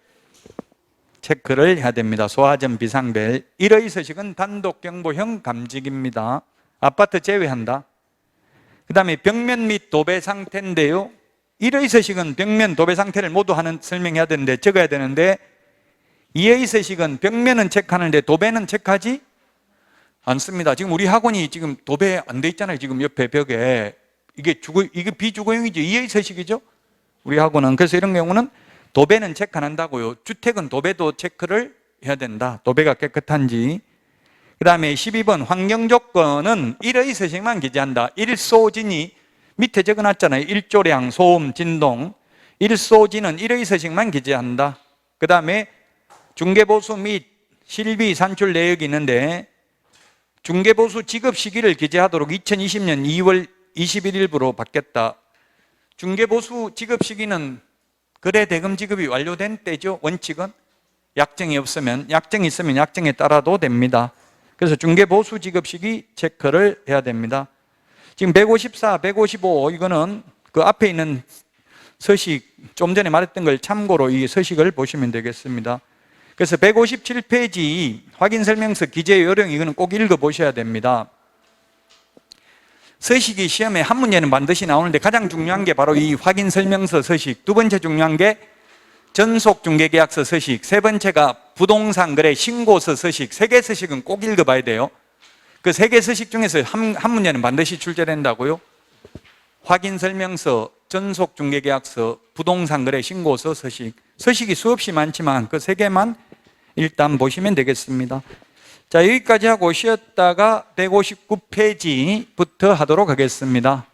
체크를 해야 됩니다. 소하전, 비상벨. 1의 서식은 단독 경보형 감지기입니다. 아파트 제외한다. 그 다음에 벽면 및 도배 상태인데요. 1의 서식은 벽면, 도배 상태를 모두 설명해야 되는데, 적어야 되는데 2의 서식은 벽면은 체크하는데 도배는 체크하지 않습니다. 지금 우리 학원이 지금 도배 안 돼 있잖아요. 지금 옆에 벽에. 이게 비주거용이죠. 2의 서식이죠. 우리 학원은. 그래서 이런 경우는 도배는 체크 안 한다고요. 주택은 도배도 체크를 해야 된다. 도배가 깨끗한지. 그 다음에 12번 환경조건은 1의 서식만 기재한다. 일소진이 밑에 적어놨잖아요. 일조량, 소음, 진동. 일소진은 1의 서식만 기재한다. 그 다음에 중개보수 및 실비 산출 내역이 있는데 중개보수 지급 시기를 기재하도록 2020년 2월 21일부로 바뀌었다. 중개보수 지급 시기는 거래 대금 지급이 완료된 때죠. 원칙은 약정이 없으면, 약정이 있으면 약정에 따라도 됩니다. 그래서 중개보수 지급 시기 체크를 해야 됩니다. 지금 154, 155 이거는 그 앞에 있는 서식, 좀 전에 말했던 걸 참고로 이 서식을 보시면 되겠습니다. 그래서 157페이지 확인설명서 기재 요령 이거는 꼭 읽어보셔야 됩니다. 서식이 시험에 한 문제는 반드시 나오는데 가장 중요한 게 바로 이 확인설명서 서식, 두 번째 중요한 게 전속중개계약서 서식, 세 번째가 부동산 거래 신고서 서식, 세 개 서식은 꼭 읽어봐야 돼요. 그 세 개 서식 중에서 한 문제는 반드시 출제된다고요. 확인설명서, 전속중개계약서, 부동산 거래 신고서 서식. 서식이 수없이 많지만 그 세 개만 일단 보시면 되겠습니다. 자, 여기까지 하고 쉬었다가 159페이지부터 하도록 하겠습니다.